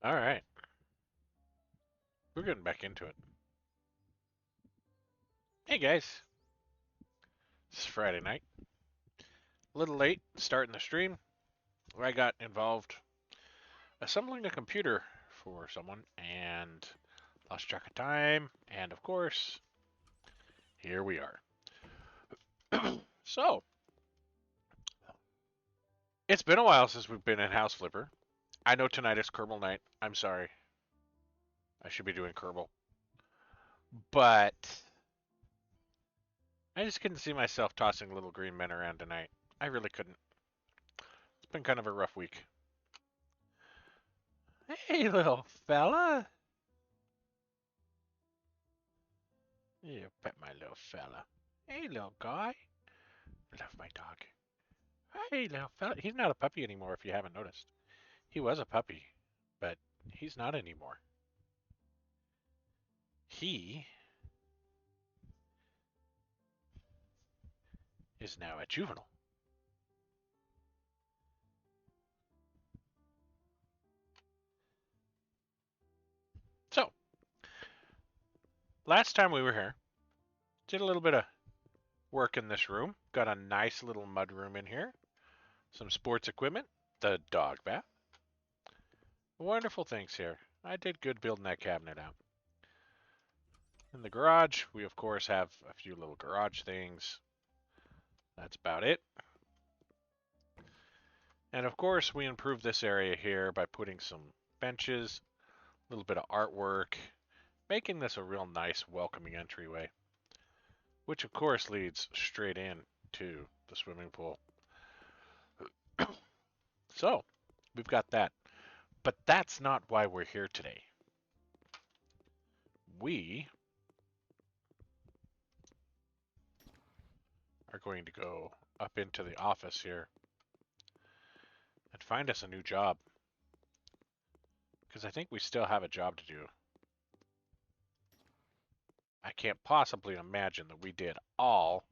All right, we're getting back into it. Hey guys, it's Friday night. A little late starting the stream. I got involved assembling a computer for someone and lost track of time. And of course, here we are. So, it's been a while since we've been in House Flipper. I know tonight is Kerbal night. I'm sorry. I should be doing Kerbal. But I just couldn't see myself tossing little green men around tonight. I really couldn't. It's been kind of a rough week. Hey, little fella. You pet my little fella. Hey, little guy. I love my dog. Hey, little fella. He's not a puppy anymore, if you haven't noticed. He was a puppy, but he's not anymore. He is now a juvenile. So, last time we were here, did a little bit of work in this room. Got a nice little mud room in here. Some sports equipment. The dog bath. Wonderful things here. I did good building that cabinet out. In the garage, we of course have a few little garage things. That's about it. And of course, we improved this area here by putting some benches, a little bit of artwork, making this a real nice, welcoming entryway, which of course leads straight in to the swimming pool. So, we've got that. But that's not why we're here today. We are going to go up into the office here and find us a new job. Because I think we still have a job to do. I can't possibly imagine that we did all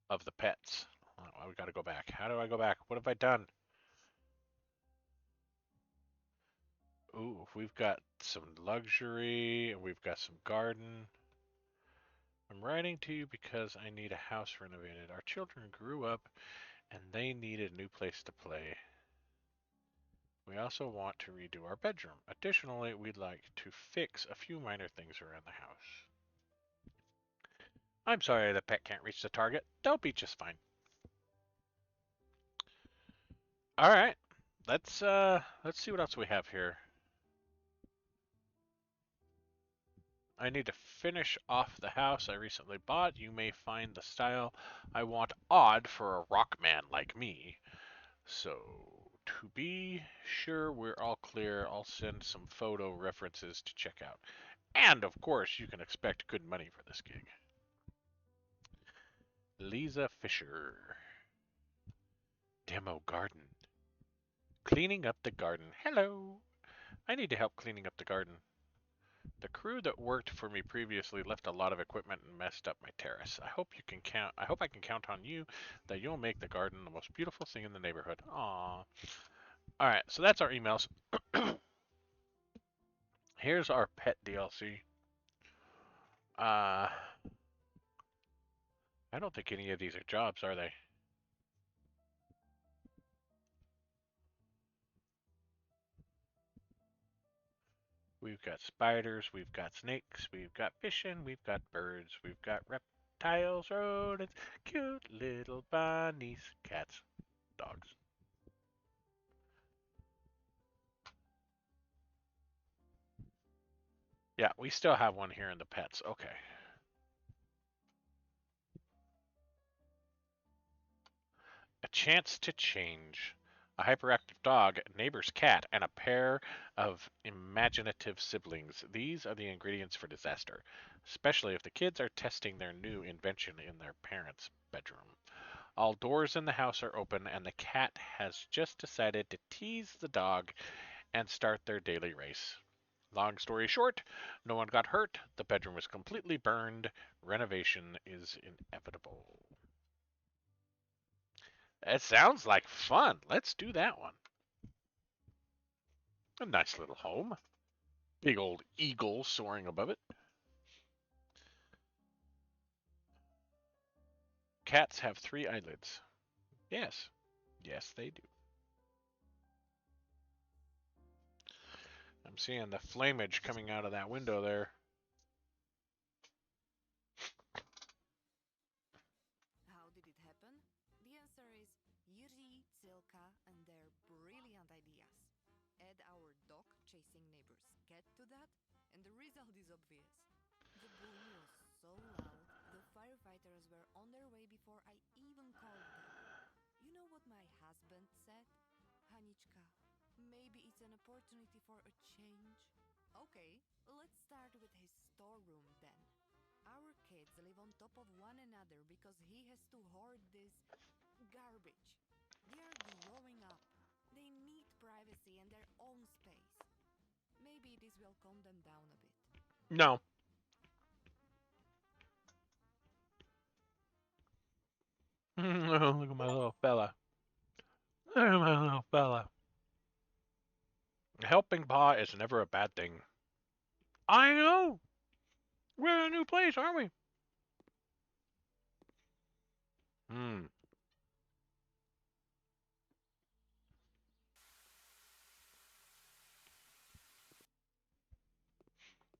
of the pets. Oh, we got to go back. How do I go back? What have I done? Ooh, we've got some luxury and we've got some garden. I'm writing to you because I need a house renovated. Our children grew up and they needed a new place to play. We also want to redo our bedroom. Additionally, we'd like to fix a few minor things around the house. I'm sorry the pet can't reach the target. They'll be just fine. All right. Let's see what else we have here. I need to finish off the house I recently bought. You may find the style I want odd for a rock man like me. So, to be sure we're all clear, I'll send some photo references to check out. And of course, you can expect good money for this gig. Lisa Fisher. Demo garden. Cleaning up the garden. Hello. I need to help cleaning up the garden. The crew that worked for me previously left a lot of equipment and messed up my terrace. I hope I can count on you that you'll make the garden the most beautiful thing in the neighborhood. Aww. Alright, so that's our emails. Here's our pet DLC. Uh I don't think any of these are jobs, are they? We've got spiders, we've got snakes, we've got fishing, we've got birds, we've got reptiles, rodents, cute little bunnies, cats, dogs. Yeah, we still have one here in the pets. Okay. A chance to change. A hyperactive dog, a neighbor's cat, and a pair of imaginative siblings. These are the ingredients for disaster, especially if the kids are testing their new invention in their parents' bedroom. All doors in the house are open, and the cat has just decided to tease the dog and start their daily race. Long story short, no one got hurt, the bedroom is completely burned, renovation is inevitable. It sounds like fun. Let's do that one. A nice little home. Big old eagle soaring above it. Cats have 3 eyelids. Yes. Yes, they do. I'm seeing the flamage coming out of that window there. How did it happen? The answer is Yuri, Tsilka, and their brilliant ideas. Add our dog chasing neighbor's cat to that, and the result is obvious. The boom was so loud, the firefighters were on their way before I even called them. You know what my husband said? Hanichka, maybe it's an opportunity for a change. Okay, let's start with his storeroom then. Our kids live on top of one another because he has to hoard this garbage. They are growing up. They need privacy and their own space. Maybe this will calm them down a bit. No. Look at my little fella. Look at my little fella. A helping paw is never a bad thing. I know. We're in a new place, aren't we? Hmm.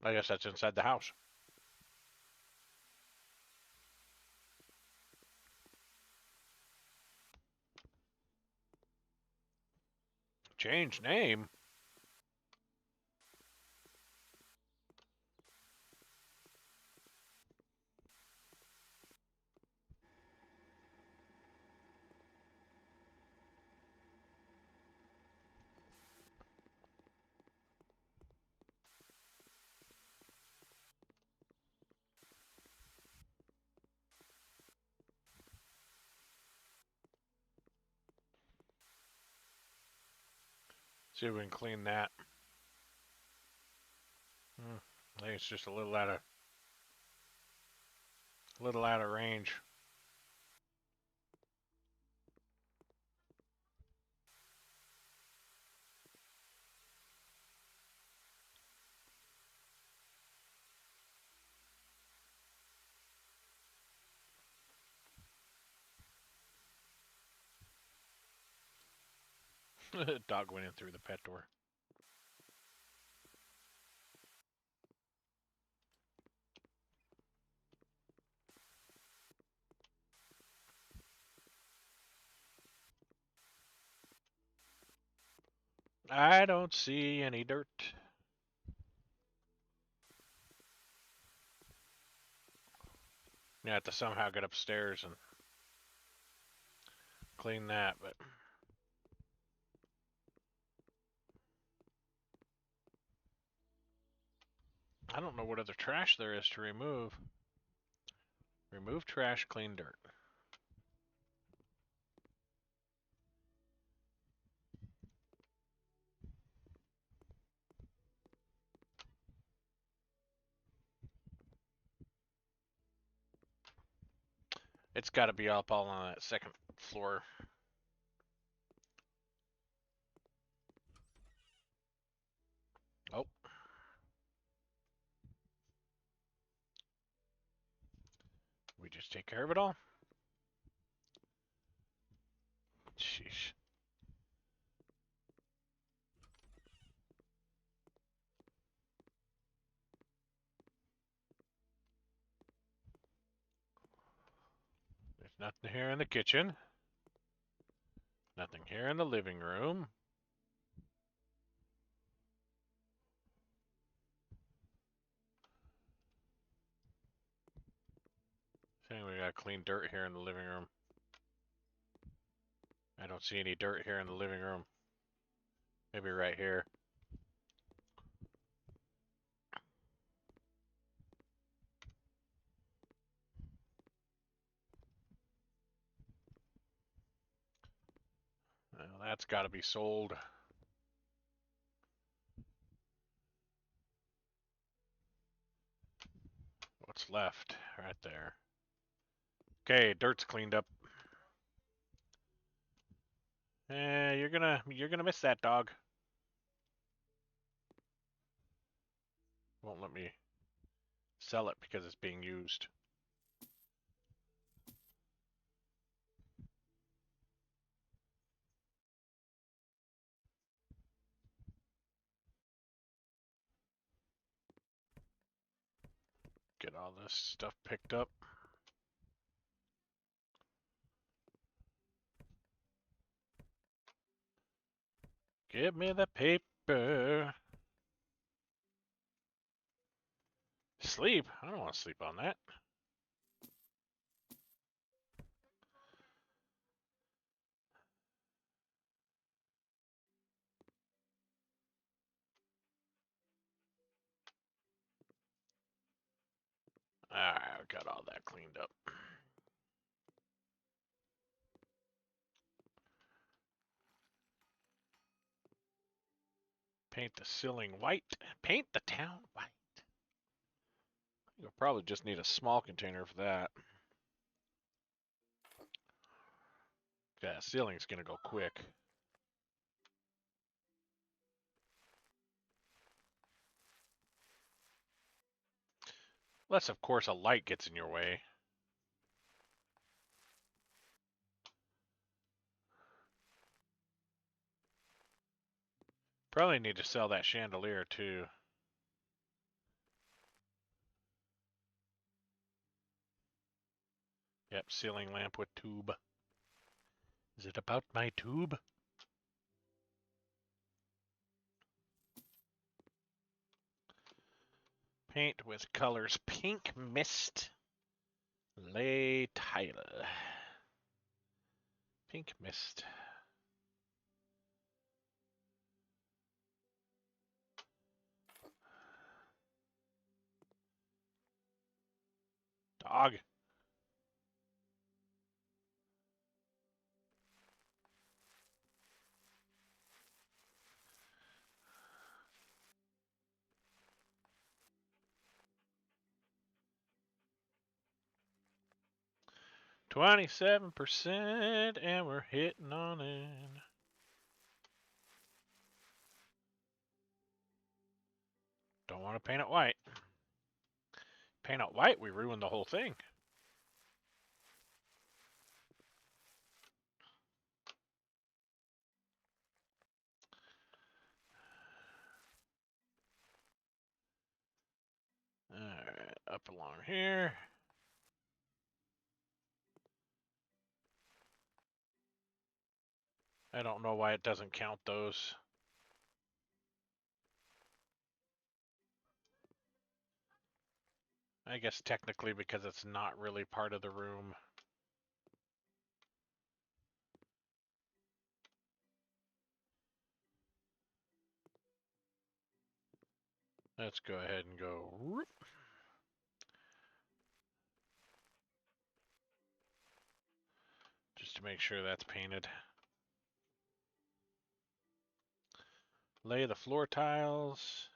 I guess that's inside the house. Change name? See if we can clean that. I think it's just a little out of range. Dog went in through the pet door. I don't see any dirt. You have to somehow get upstairs and clean that, but I don't know what other trash there is to remove. Remove trash, clean dirt. It's got to be up all on that second floor. Oh. We just take care of it all? Sheesh. There's nothing here in the kitchen. Nothing here in the living room. Saying we got clean dirt here in the living room. I don't see any dirt here in the living room. Maybe right here. Well, that's got to be sold. What's left? Right there. Okay, dirt's cleaned up. You're gonna miss that dog. Won't let me sell it because it's being used. Get all this stuff picked up. Give me the paper. Sleep? I don't want to sleep on that. Alright, I got all that cleaned up. Paint the ceiling white. Paint the town white. You'll probably just need a small container for that. Yeah, ceiling's gonna go quick. Unless, of course, a light gets in your way. Probably need to sell that chandelier, too. Yep, ceiling lamp with tube. Is it about my tube? Paint with colors pink mist. Lay tile. Pink mist. Dog. $27% and we're hitting on in. Don't want to paint it white. Paint it white, we ruin the whole thing. Alright, up along here. I don't know why it doesn't count those. I guess technically because it's not really part of the room. Let's go ahead and go. Whoop. Just to make sure that's painted. Lay the floor tiles.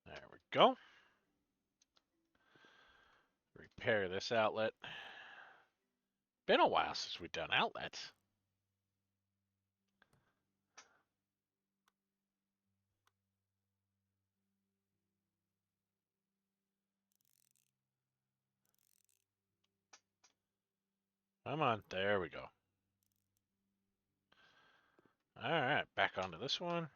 There we go. Repair this outlet. Been a while since we've done outlets. Come on, there we go. Alright, back onto this one.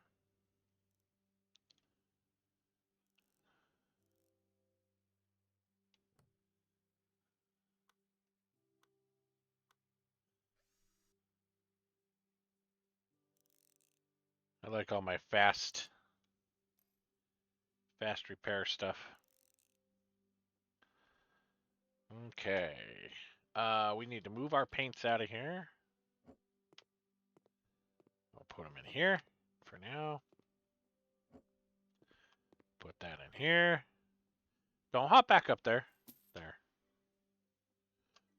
I like all my fast repair stuff. Okay. We need to move our paints out of here. I'll put them in here for now. Put that in here. Don't hop back up there. There.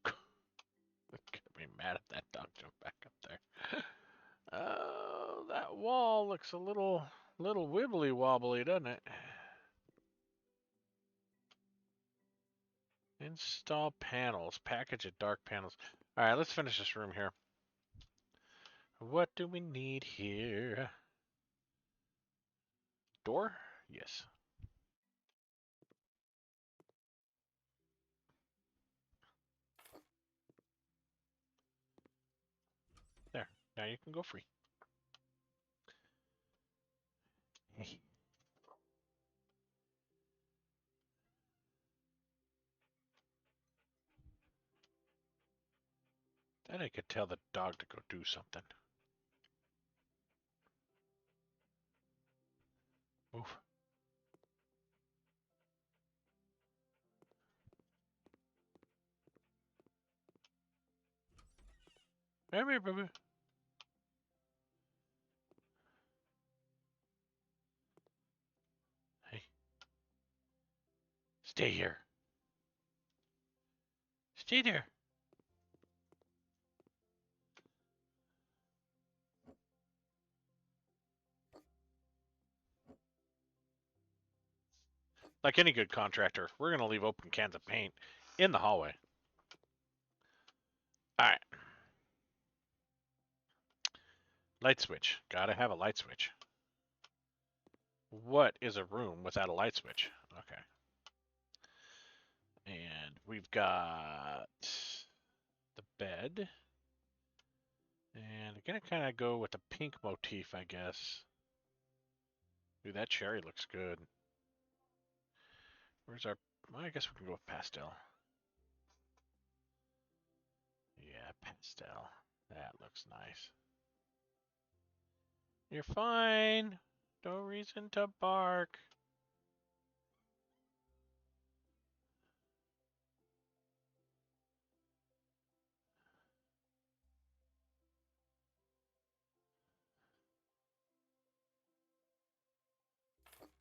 Get me mad at that dog jump back up there. Oh, that wall looks a little wibbly wobbly, doesn't it? Install panels. Package of dark panels. All right, let's finish this room here. What do we need here? Door? Yes. There. Now you can go free. Hey. Then I could tell the dog to go do something. Move. Come here, baby. Hey. Stay here. Stay there. Like any good contractor, we're going to leave open cans of paint in the hallway. Alright. Light switch. Gotta have a light switch. What is a room without a light switch? Okay. And we've got the bed. And I'm gonna kind of go with the pink motif, I guess. Ooh, that cherry looks good. Where's our... Well, I guess we can go with pastel. Yeah, pastel. That looks nice. You're fine. No reason to bark.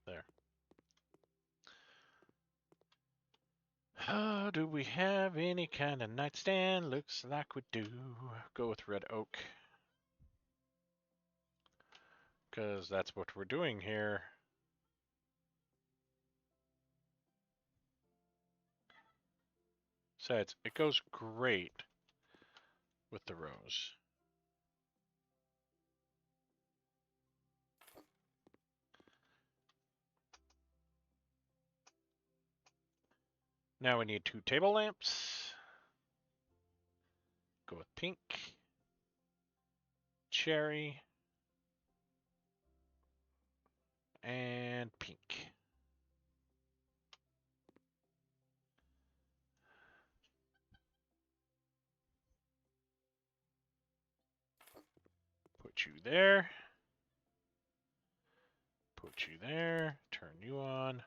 There. Do we have any kind of nightstand? Looks like we do. Go with red oak. Because that's what we're doing here. Besides, it goes great with the rose. Now we need 2 table lamps. Go with pink, cherry, and pink. Put you there. Put you there. Turn you on.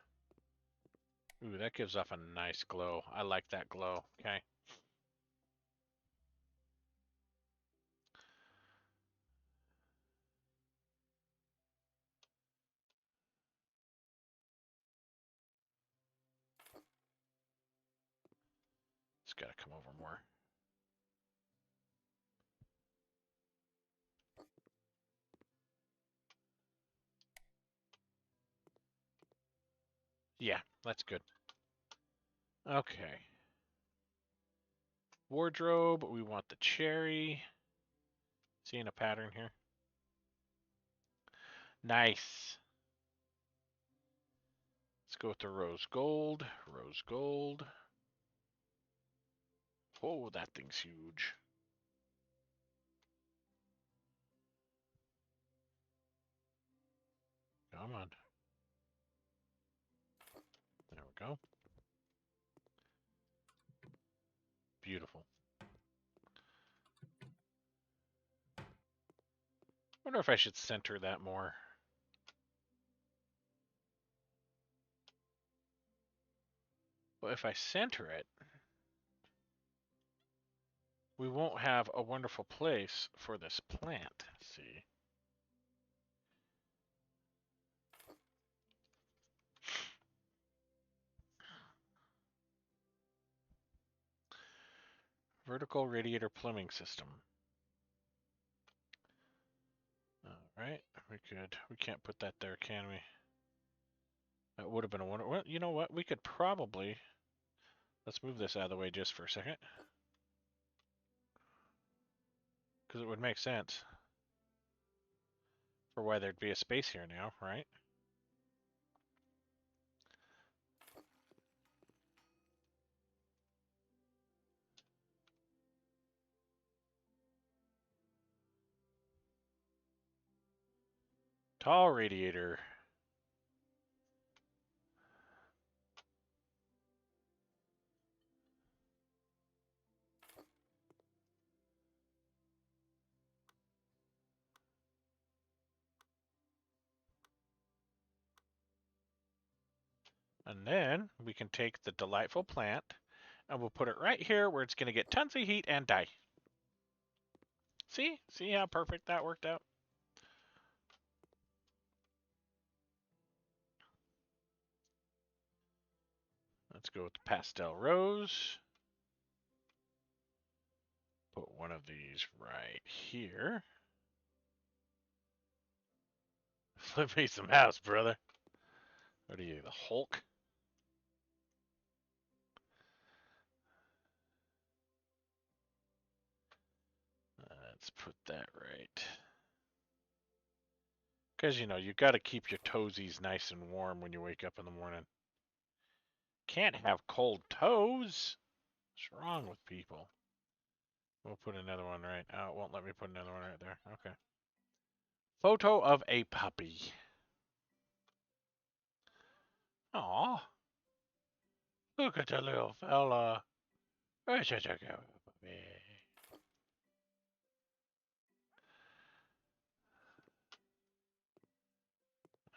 Ooh, that gives off a nice glow. I like that glow. Okay. It's got to come over more. Yeah, that's good. Okay. Wardrobe, we want the cherry. Seeing a pattern here. Nice. Let's go with the rose gold. Rose gold. Oh, that thing's huge. Come on. There we go. Beautiful. Wonder if I should center that more. Well, if I center it, we won't have a wonderful place for this plant. Let's see. Vertical radiator plumbing system. Alright, we can't put that there, can we? That would have been a wonder. Well, you know what? We could probably, let's move this out of the way just for a second. Because it would make sense. For why there'd be a space here now, right? Tall radiator. And then we can take the delightful plant and we'll put it right here where it's going to get tons of heat and die. See? See how perfect that worked out? Let's go with the pastel rose. Put one of these right here. Flip me some house, brother. What are you, the Hulk? Let's put that right. Because, you know, you got to keep your toesies nice and warm when you wake up in the morning. Can't have cold toes. What's wrong with people? We'll put another one right. Oh, it won't let me put another one right there. Okay. Photo of a puppy. Aw. Look at the little fella. Where's such a cute puppy?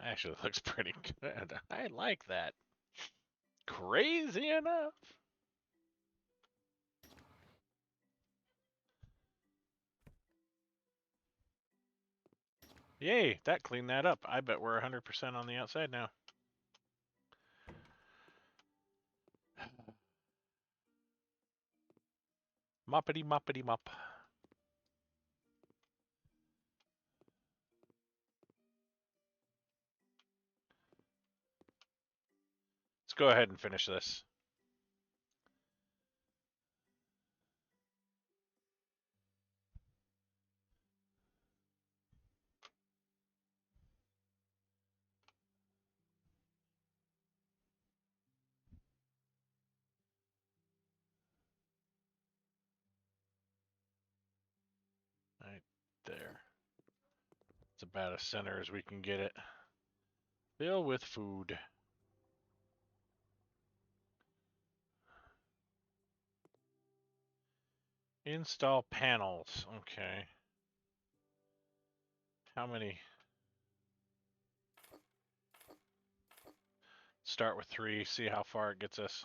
Actually, looks pretty good. I like that. Crazy enough. Yay, that cleaned that up. I bet we're 100% on the outside now. Moppity moppity mop. Let's go ahead and finish this. Right there. It's about as center as we can get it. Fill with food. Install panels. Okay. How many? Start with 3, see how far it gets us.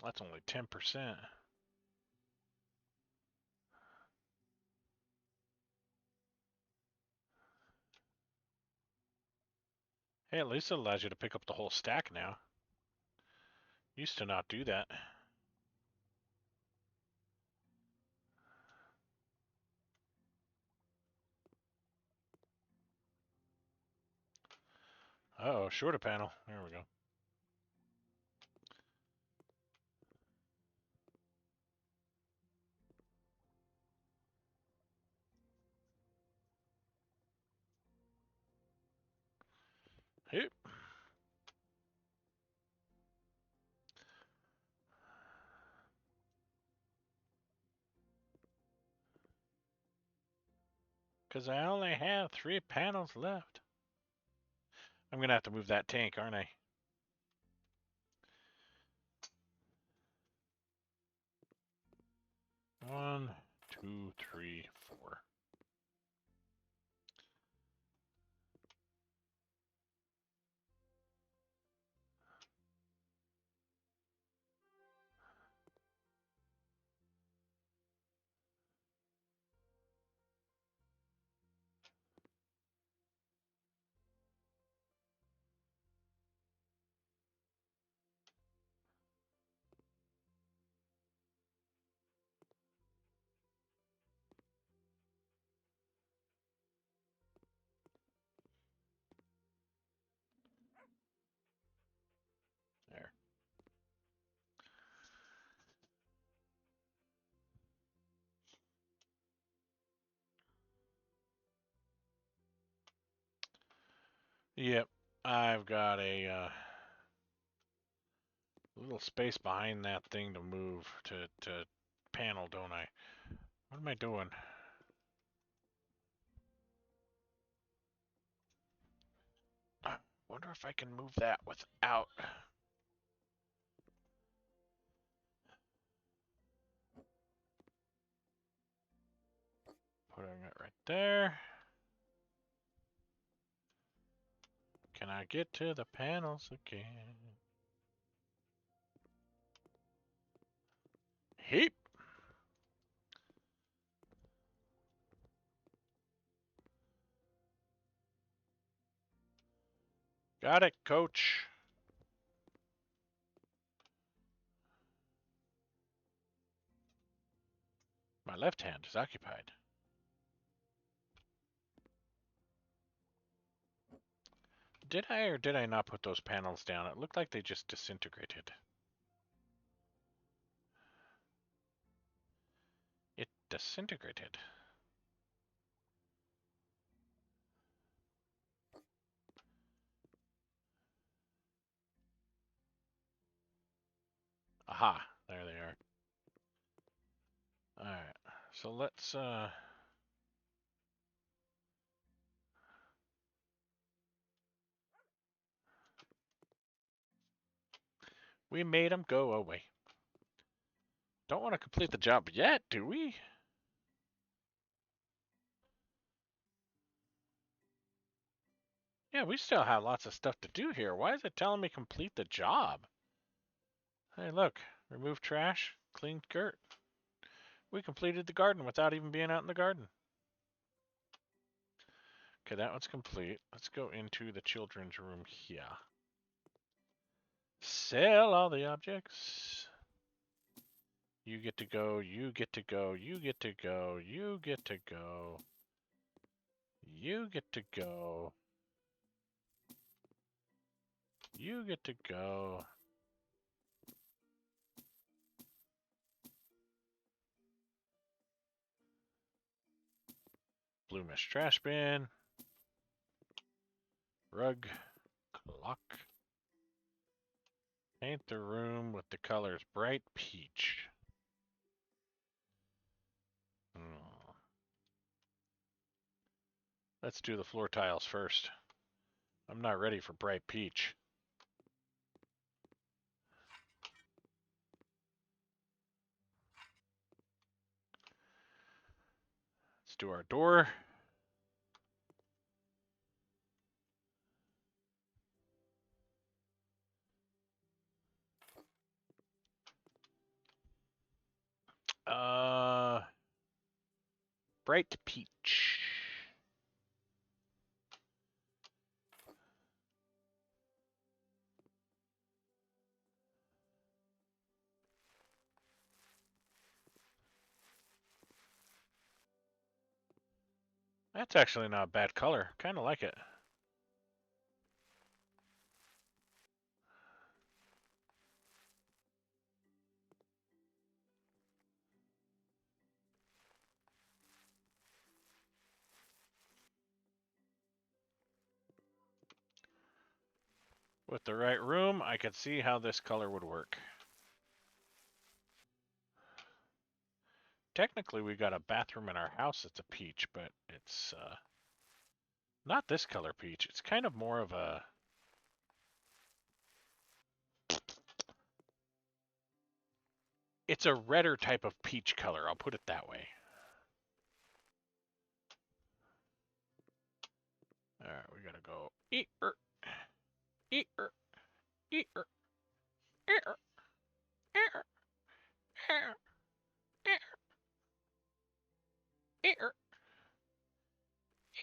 That's only 10%. Hey, at least it allows you to pick up the whole stack now. Used to not do that. Uh-oh, shorter panel. There we go. Yep. Because I only have 3 panels left. I'm going to have to move that tank, aren't I? One, two, three, 4. Yep, I've got a little space behind that thing to move to panel, don't I? What am I doing? I wonder if I can move that without. Putting it right there. Can I get to the panels again? Heap. Got it, coach. My left hand is occupied. Did I or did I not put those panels down? It looked like they just disintegrated. It disintegrated. Aha, there they are. Alright, so let's we made them go away. Don't want to complete the job yet, do we? Yeah, we still have lots of stuff to do here. Why is it telling me complete the job? Hey, look. Remove trash, clean dirt. We completed the garden without even being out in the garden. Okay, that one's complete. Let's go into the children's room here. Sell all the objects. You get to go, you get to go, you get to go, you get to go. You get to go. You get to go. Blue mesh trash bin. Rug. Clock. Paint the room with the colors bright peach. Let's do the floor tiles first. I'm not ready for bright peach. Let's do our door. Bright peach. That's actually not a bad color. Kind of like it. With the right room, I could see how this color would work. Technically, we got a bathroom in our house that's a peach, but it's not this color peach. It's kind of more of a... It's a redder type of peach color, I'll put it that way. Alright, we gotta go... Eat-er. Eat-er. Eat-er. Eat-er. Eat-er. Eat-er. Eat-er.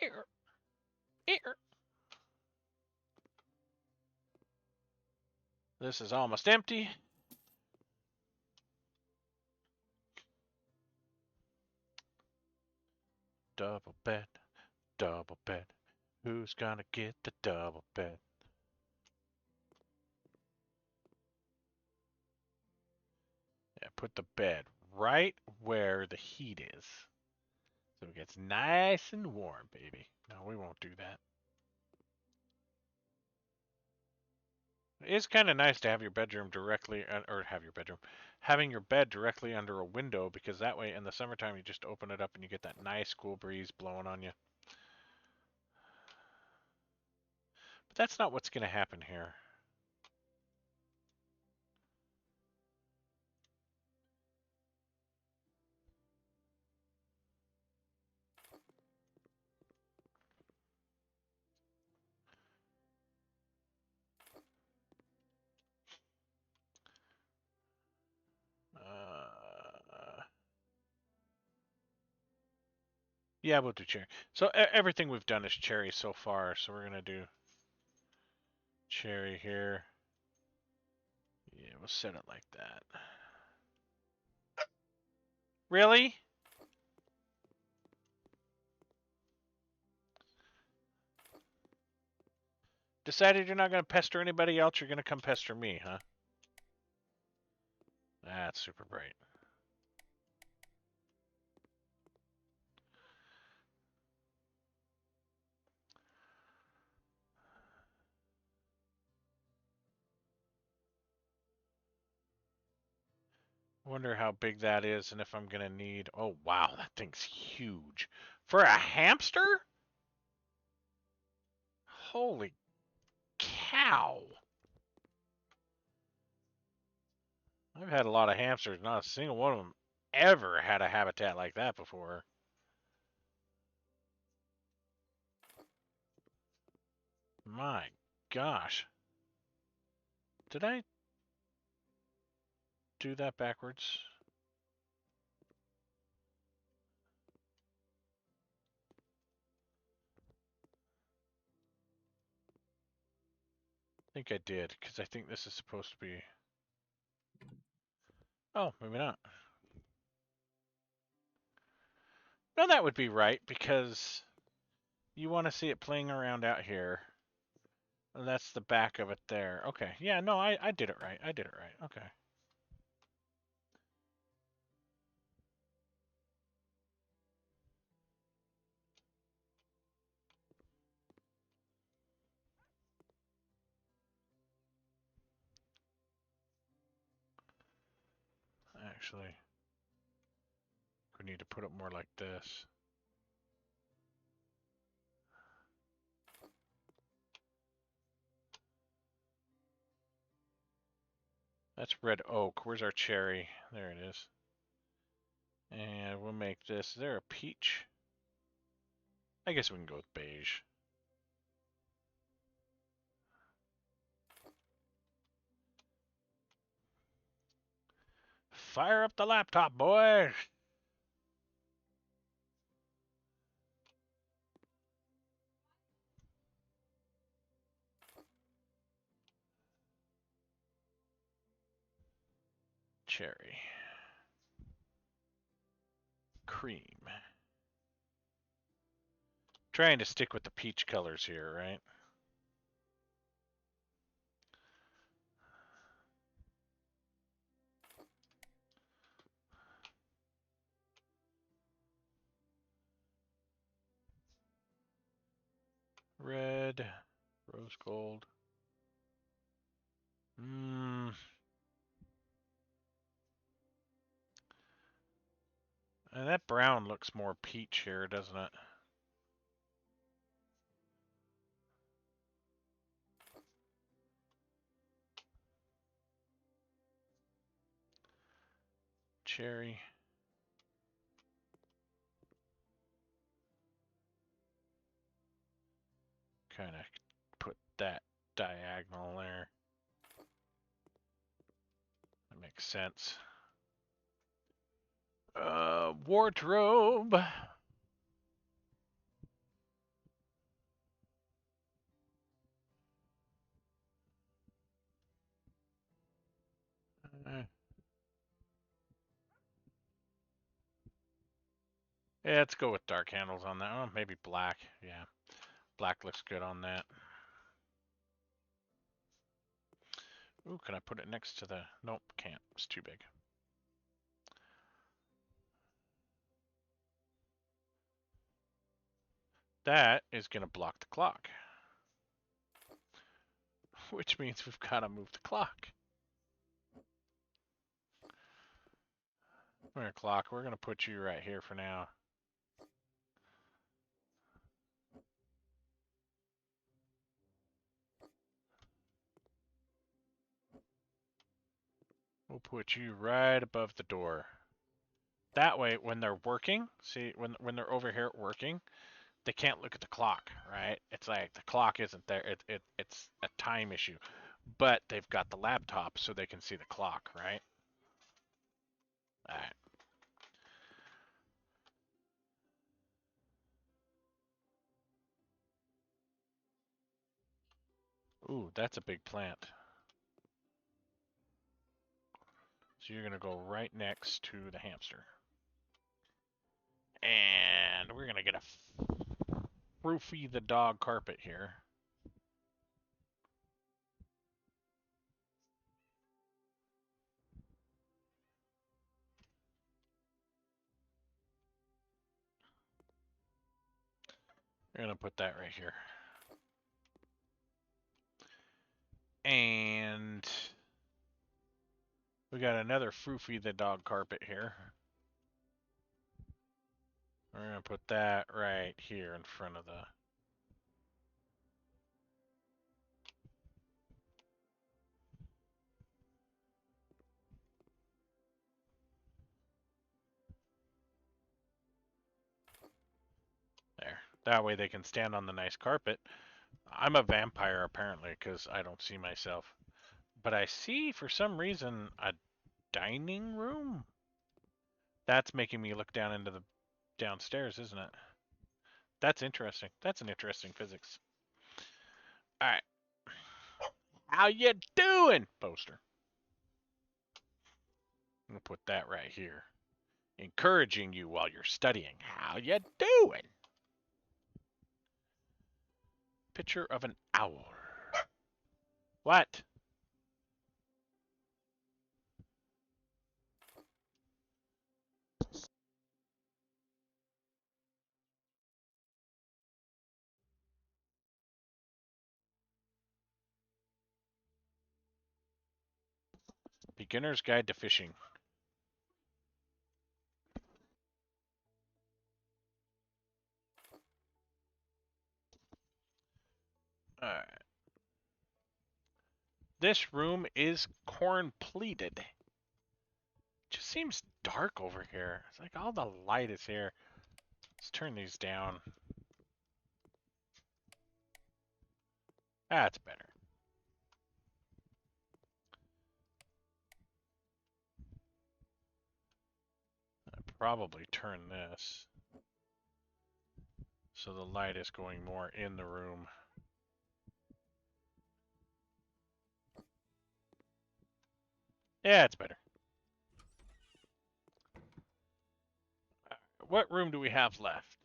Eat-er. Eat-er. This is almost empty. Double bed. Double bed. Who's gonna get the double bed? Yeah, put the bed right where the heat is. So it gets nice and warm, baby. No, we won't do that. It is kind of nice to have your bedroom directly, or have your bedroom, having your bed directly under a window, because that way in the summertime you just open it up and you get that nice cool breeze blowing on you. But that's not what's going to happen here. Yeah, we'll do cherry. So everything we've done is cherry so far, so we're going to do cherry here. Yeah, we'll set it like that. Really? Decided you're not going to pester anybody else, you're going to come pester me, huh? That's super bright. Wonder how big that is and if I'm going to need... Oh, wow, that thing's huge. For a hamster? Holy cow. I've had a lot of hamsters. Not a single one of them ever had a habitat like that before. My gosh. Did I do that backwards? I think I did, because I think this is supposed to be... Oh, maybe not. No, that would be right, because you want to see it playing around out here. And that's the back of it there. Okay, yeah, no, I did it right. I did it right. Okay. Actually, we need to put it more like this. That's red oak. Where's our cherry? There it is. And we'll make this. Is there a peach? I guess we can go with beige. Fire up the laptop, boy! Cherry. Cream. Trying to stick with the peach colors here, right? Red. Rose gold. And that brown looks more peach here, doesn't it? Cherry. Kind of put that diagonal there. That makes sense. Wardrobe. Yeah, let's go with dark handles on that. Oh, maybe black. Yeah, black looks good on that. Ooh, can I put it next to the... Nope, can't. It's too big. That is going to block the clock. which means we've got to move the clock. Come here, clock. We're going to put you right here for now. We'll put you right above the door. That way, when they're working, see, when they're over here working, they can't look at the clock, right? It's like the clock isn't there. It's a time issue. But they've got the laptop so they can see the clock, right? All right. Ooh, that's a big plant. So you're going to go right next to the hamster. And we're going to get a Roofy the dog carpet here. We're going to put that right here. And we got another Foofy the dog carpet here. We're going to put that right here in front of the... There. That way they can stand on the nice carpet. I'm a vampire apparently because I don't see myself. But I see for some reason a dining room. That's making me look down into the downstairs, isn't it? That's interesting. That's an interesting physics. All right. How you doing, poster? I'm gonna put that right here. Encouraging you while you're studying. How you doing? Picture of an owl. What? Beginner's Guide to Fishing. Alright. This room is corn pleated. Just seems dark over here. It's like all the light is here. Let's turn these down. That's better. I'd probably turn this so the light is going more in the room. Yeah, it's better. What room do we have left?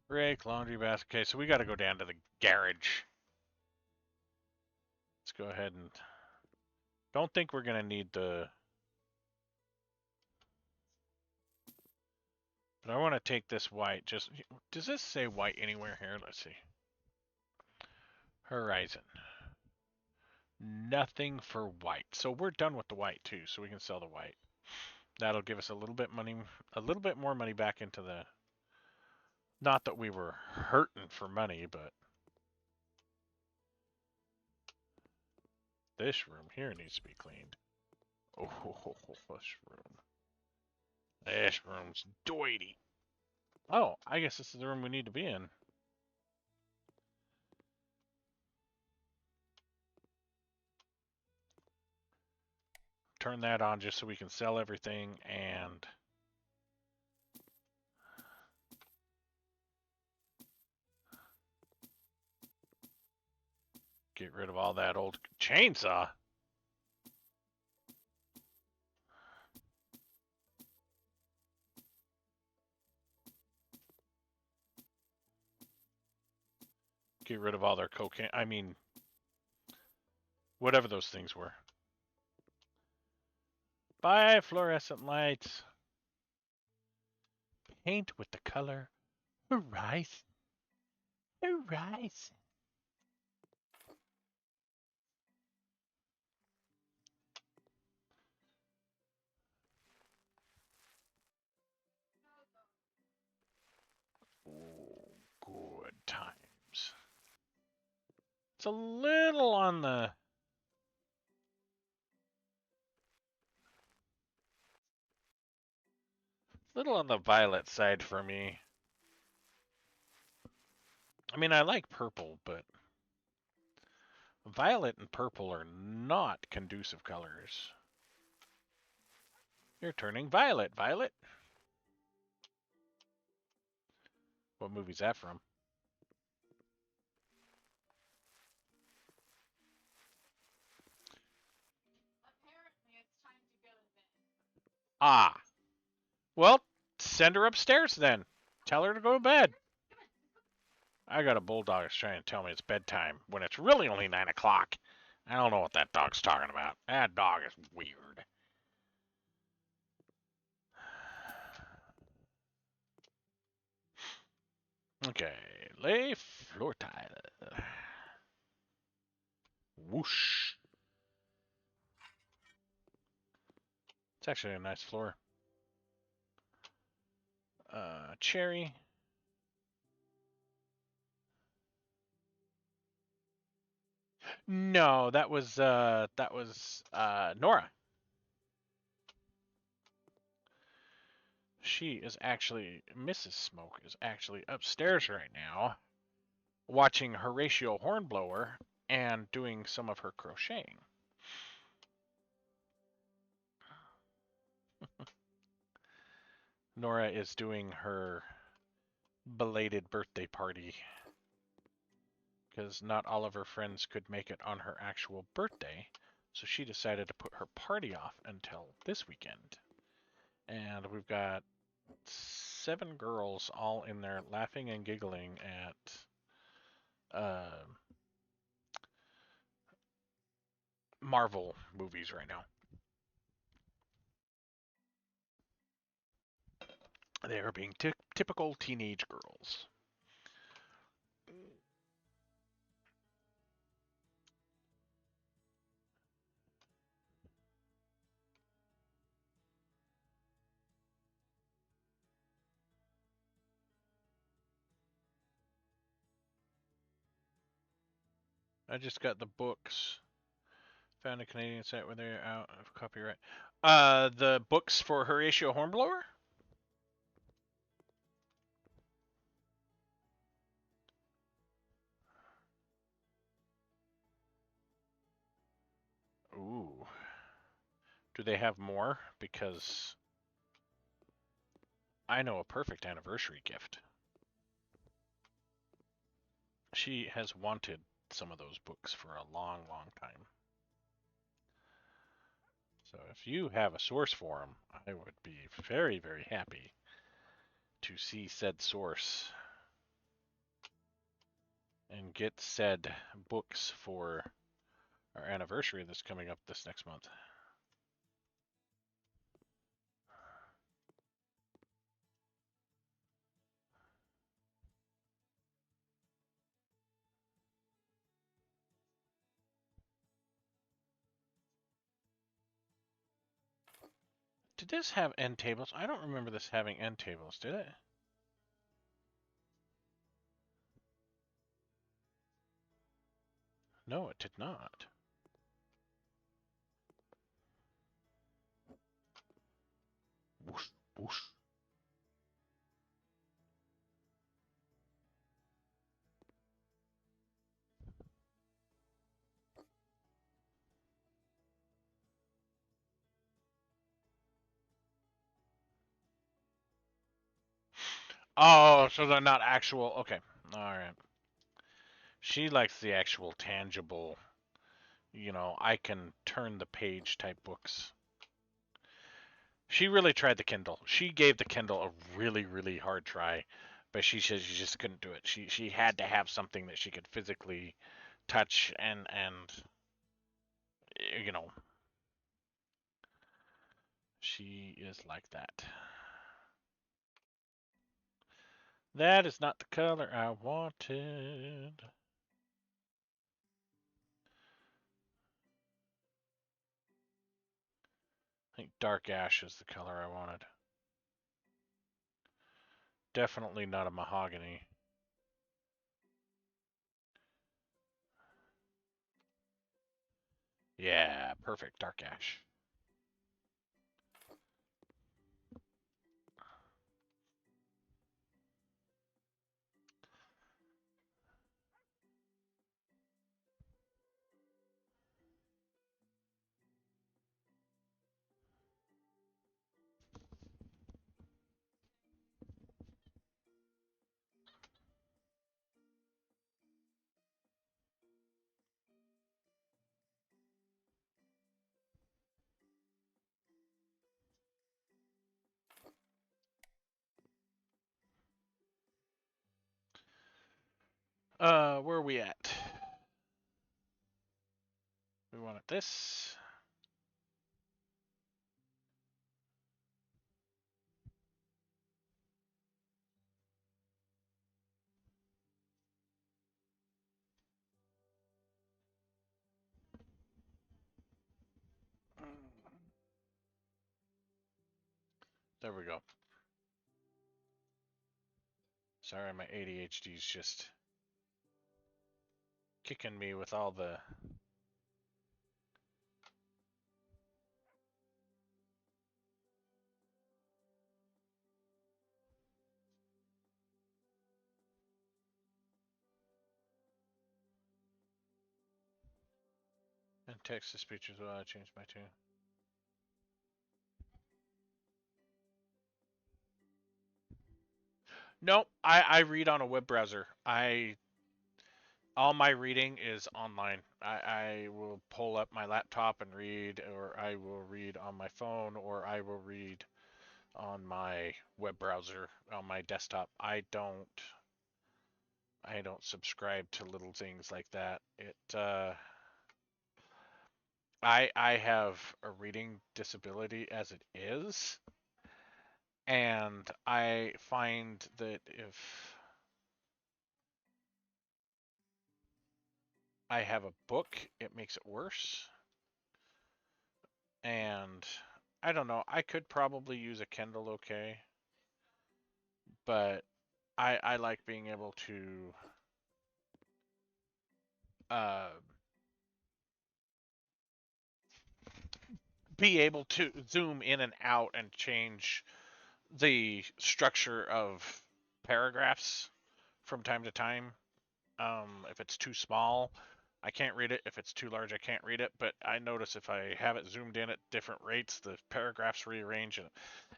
Rake, laundry basket. Okay, so we got to go down to the garage. Let's go ahead and... Don't think we're going to need the... But I want to take this white. Just does this say white anywhere here? Let's see. Horizon. Nothing for white. So we're done with the white too, so we can sell the white. That'll give us a little bit more money back into the... Not that we were hurting for money, but... This room here needs to be cleaned. Oh, this room. This room's doity. Oh, I guess this is the room we need to be in. Turn that on just so we can sell everything and... Get rid of all that old chainsaw. Get rid of all their cocaine. I mean, whatever those things were. Buy fluorescent lights. Paint with the color horizon. Horizon. It's a little on the violet side for me. I mean, I like purple, but violet and purple are not conducive colors. You're turning violet, Violet. What movie's that from? Ah. Well, send her upstairs then. Tell her to go to bed. I got a bulldog that's trying to tell me it's bedtime when it's really only 9 o'clock. I don't know what that dog's talking about. That dog is weird. Okay, lay floor tile. Whoosh. It's actually a nice floor. Cherry. No, that was Nora. She is actually Mrs. Smoke is actually upstairs right now, watching Horatio Hornblower and doing some of her crocheting. Nora is doing her belated birthday party because not all of her friends could make it on her actual birthday, so she decided to put her party off until this weekend. And we've got 7 girls all in there laughing and giggling at Marvel movies right now. They are being typical teenage girls. I just got the books. Found a Canadian site where they're out of copyright. The books for Horatio Hornblower? Ooh. Do they have more? Because I know a perfect anniversary gift. She has wanted some of those books for a long, long time. So if you have a source for them, I would be very, very happy to see said source and get said books for our anniversary that's coming up this next month. Did this have end tables? I don't remember this having end tables, did it? No, it did not. Whoosh, whoosh. Oh, so they're not actual. Okay. All right. She likes the actual tangible, I can turn the page type books. She really tried the Kindle. She gave the Kindle a really, really hard try, but she said she just couldn't do it. She had to have something that she could physically touch and you know, she is like that. That is not the color I wanted. I think dark ash is the color I wanted. Definitely not a mahogany. Yeah, perfect. Dark Ash. Where are we at? We wanted this. There we go. Sorry, my ADHD's just kicking me with all the and text to speech as well. I changed my tune. No, I read on a web browser. All my reading is online. I will pull up my laptop and read, or I will read on my phone, or I will read on my web browser on my desktop. I don't subscribe to little things like that. I have a reading disability as it is, and I find that if I have a book, it makes it worse. And I don't know, I could probably use a Kindle okay, but I like being able to uh, be able to zoom in and out and change the structure of paragraphs from time to time. If it's too small, I can't read it. If it's too large, I can't read it. But I notice if I have it zoomed in at different rates, the paragraphs rearrange, and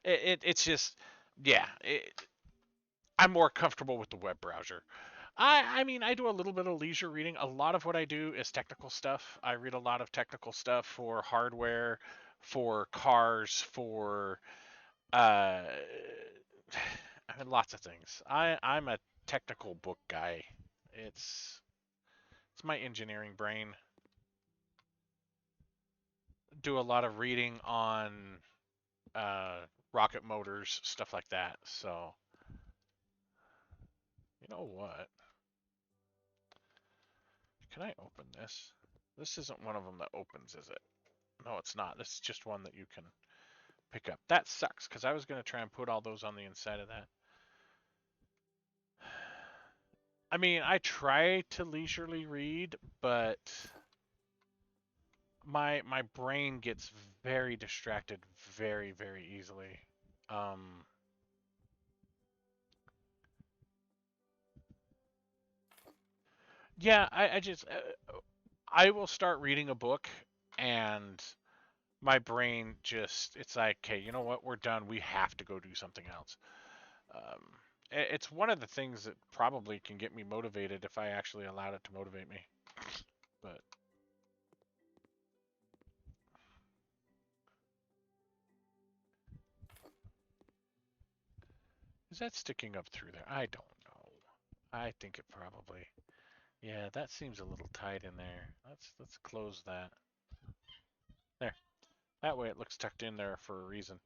it's just, yeah. I'm more comfortable with the web browser. I mean, I do a little bit of leisure reading. A lot of what I do is technical stuff. I read a lot of technical stuff for hardware, for cars, for uh, I mean, lots of things. I'm a technical book guy. It's it's my engineering brain. Do a lot of reading on uh, rocket motors, stuff like that. So, you know what? Can I open this? This isn't one of them that opens, is it? No, it's not. This is just one that you can pick up. That sucks, because I was going to try and put all those on the inside of that. I mean, I try to leisurely read, but my brain gets very distracted very, very easily. Um, yeah, I just I will start reading a book and my brain just it's like, okay, you know what? We're done. We have to go do something else. Um, it's one of the things that probably can get me motivated if I actually allowed it to motivate me. But is that sticking up through there? I don't know. I think it probably. Yeah, that seems a little tight in there. Let's close that. There. That way it looks tucked in there for a reason.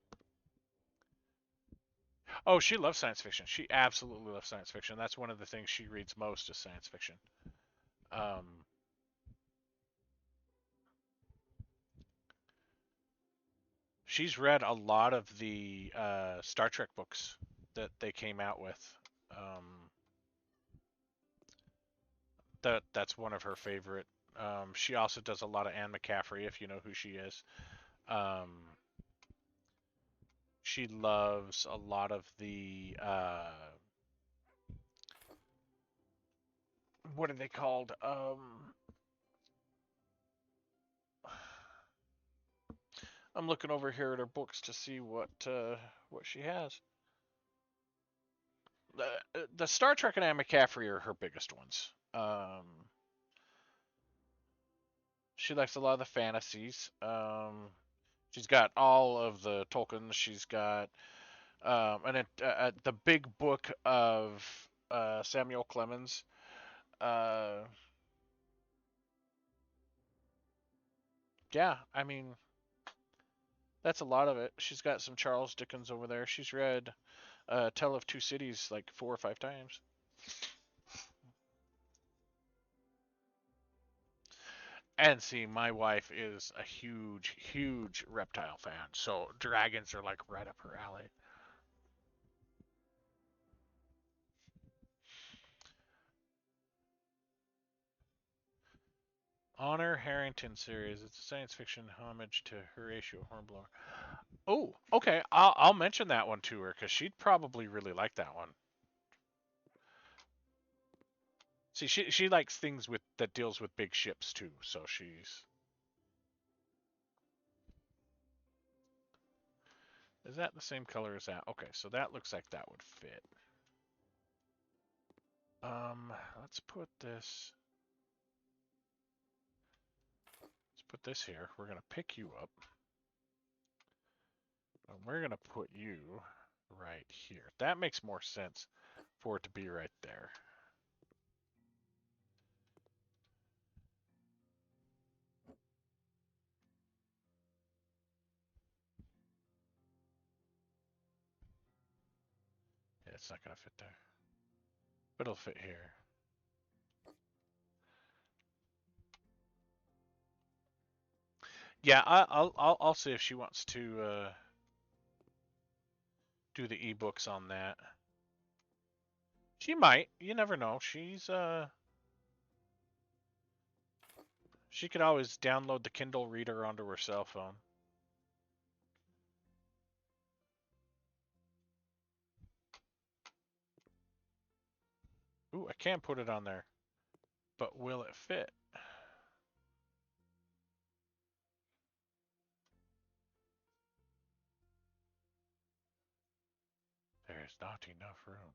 Oh, she loves science fiction. She absolutely loves science fiction. That's one of the things she reads most is science fiction. Um, she's read a lot of the Star Trek books that they came out with. Um, that's one of her favorite She also does a lot of Anne McCaffrey, if you know who she is. Um, she loves a lot of the what are they called? I'm looking over here at her books to see what she has. The Star Trek and Anne McCaffrey are her biggest ones. She likes a lot of the fantasies. She's got all of the Tolkien. She's got the big book of Samuel Clemens. Uh, yeah, I mean that's a lot of it. She's got some Charles Dickens over there. She's read Tale of Two Cities like 4 or 5 times. And see, my wife is a huge, huge reptile fan, so dragons are like right up her alley. Honor Harrington series. It's a science fiction homage to Horatio Hornblower. Oh, okay. I'll mention that one to her because she'd probably really like that one. See, she likes things with that deals with big ships too, so she's. Is that the same color as that? Okay, so that looks like that would fit. Let's put this. Let's put this here. We're gonna pick you up. And we're gonna put you right here. That makes more sense for it to be right there. Yeah, it's not gonna fit there, but it'll fit here. Yeah, I'll see if she wants to do the ebooks on that. She might. You never know. She could always download the Kindle Reader onto her cell phone. Ooh, I can put it on there, but will it fit? There's not enough room.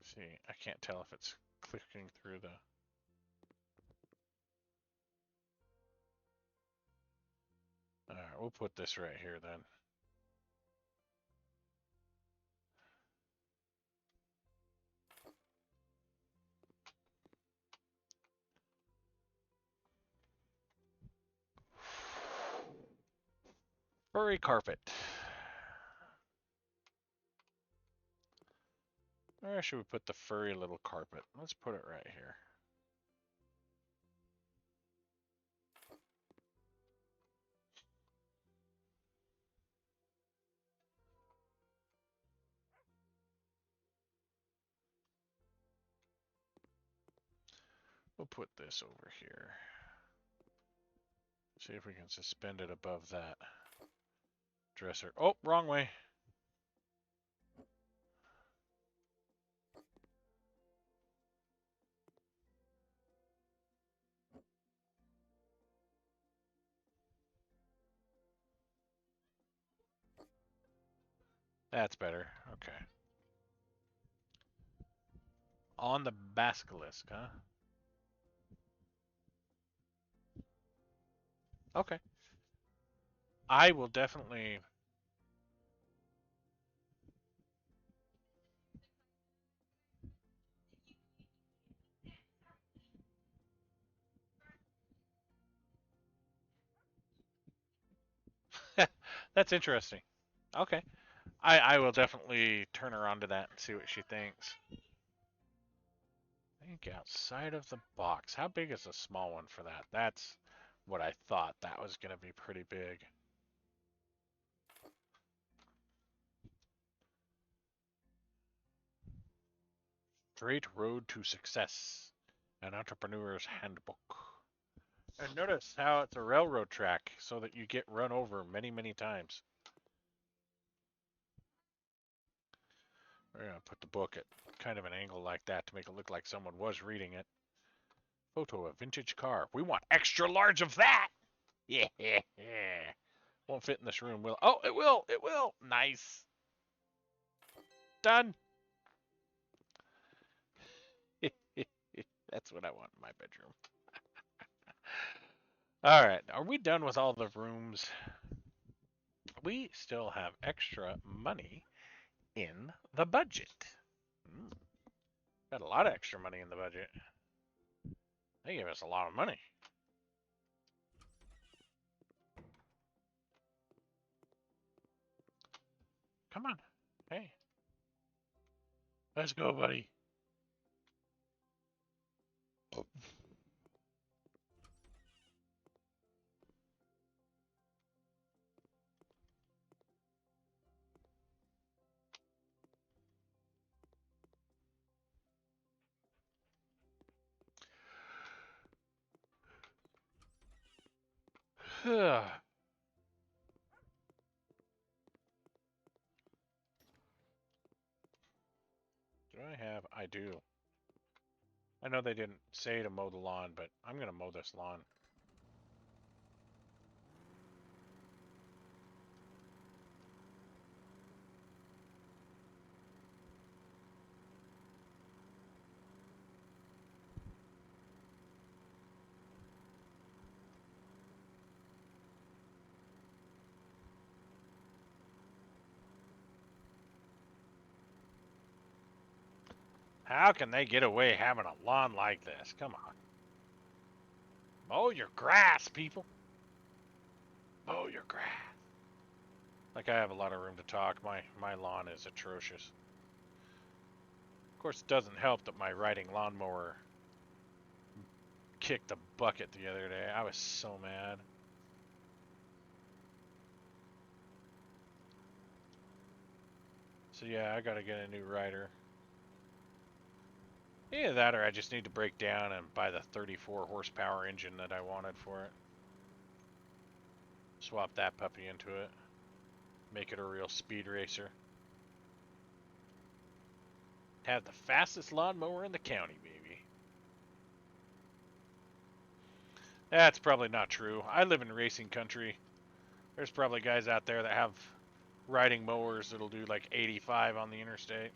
See, I can't tell if it's clicking through the. Alright, we'll put this right here then. Furry carpet. Where should we put the furry little carpet? Let's put it right here. We'll put this over here. See if we can suspend it above that dresser. Oh, wrong way. That's better. Okay. On the basilisk, huh? Okay. I will definitely. That's interesting. Okay. I will definitely turn her on to that and see what she thinks. Think outside of the box. How big is a small one for that? That's what I thought. That was going to be pretty big. Straight road to success. An entrepreneur's handbook. And notice how it's a railroad track so that you get run over many, many times. We're going to put the book at kind of an angle like that to make it look like someone was reading it. Photo of vintage car. We want extra large of that. Yeah. Won't fit in this room, will it? Oh, it will. It will. Nice. Done. That's what I want in my bedroom. All right. Are we done with all the rooms? We still have extra money in the budget. Got a lot of extra money in the budget. They gave us a lot of money. Come on. Hey. Let's go, buddy. Do I have? I do. I know they didn't say to mow the lawn, but I'm going to mow this lawn. How can they get away having a lawn like this? Come on. Mow your grass, people. Mow your grass. Like I have a lot of room to talk. My lawn is atrocious. Of course, it doesn't help that my riding lawnmower kicked the bucket the other day. I was so mad. So yeah, I gotta get a new rider. Either that or I just need to break down and buy the 34 horsepower engine that I wanted for it. Swap that puppy into it. Make it a real speed racer. Have the fastest lawnmower in the county, baby. That's probably not true. I live in racing country. There's probably guys out there that have riding mowers that'll do like 85 on the interstate.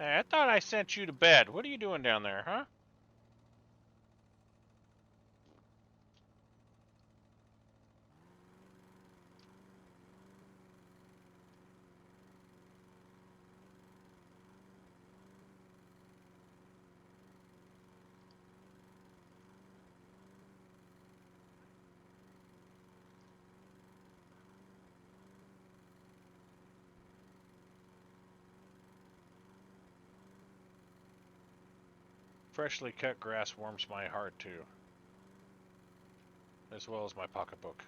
Hey, I thought I sent you to bed. What are you doing down there, huh? Freshly cut grass warms my heart too, as well as my pocketbook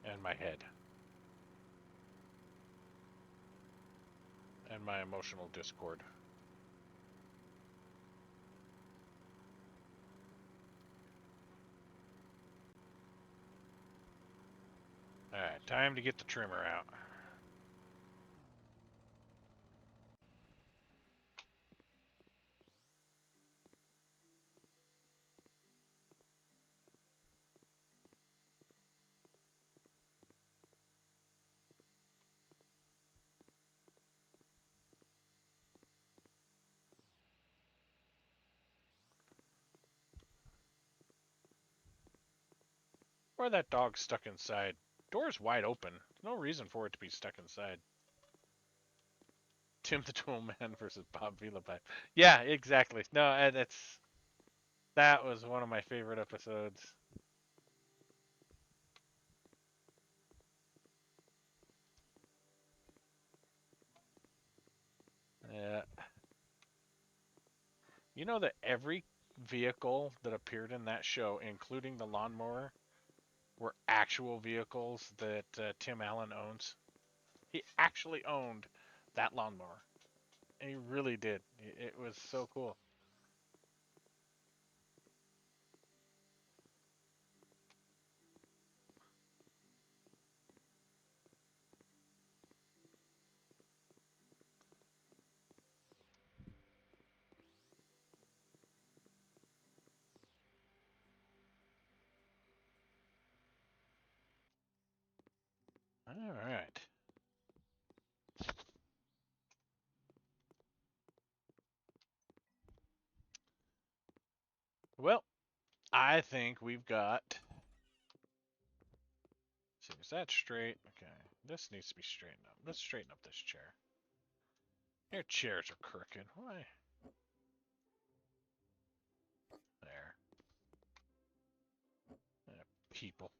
and my head and my emotional discord. Alright, time to get the trimmer out. Or that dog stuck inside. Door's wide open. No reason for it to be stuck inside. Tim the Tool Man versus Bob Vila. Yeah, exactly. No, that was one of my favorite episodes. You know that every vehicle that appeared in that show, including the lawnmower, were actual vehicles that Tim Allen owns. He actually owned that lawnmower. And he really did. It was so cool. All right. Well, I think we've got. See, is that straight? Okay. This needs to be straightened up. Let's straighten up this chair. Your chairs are crooked. Why? There. People.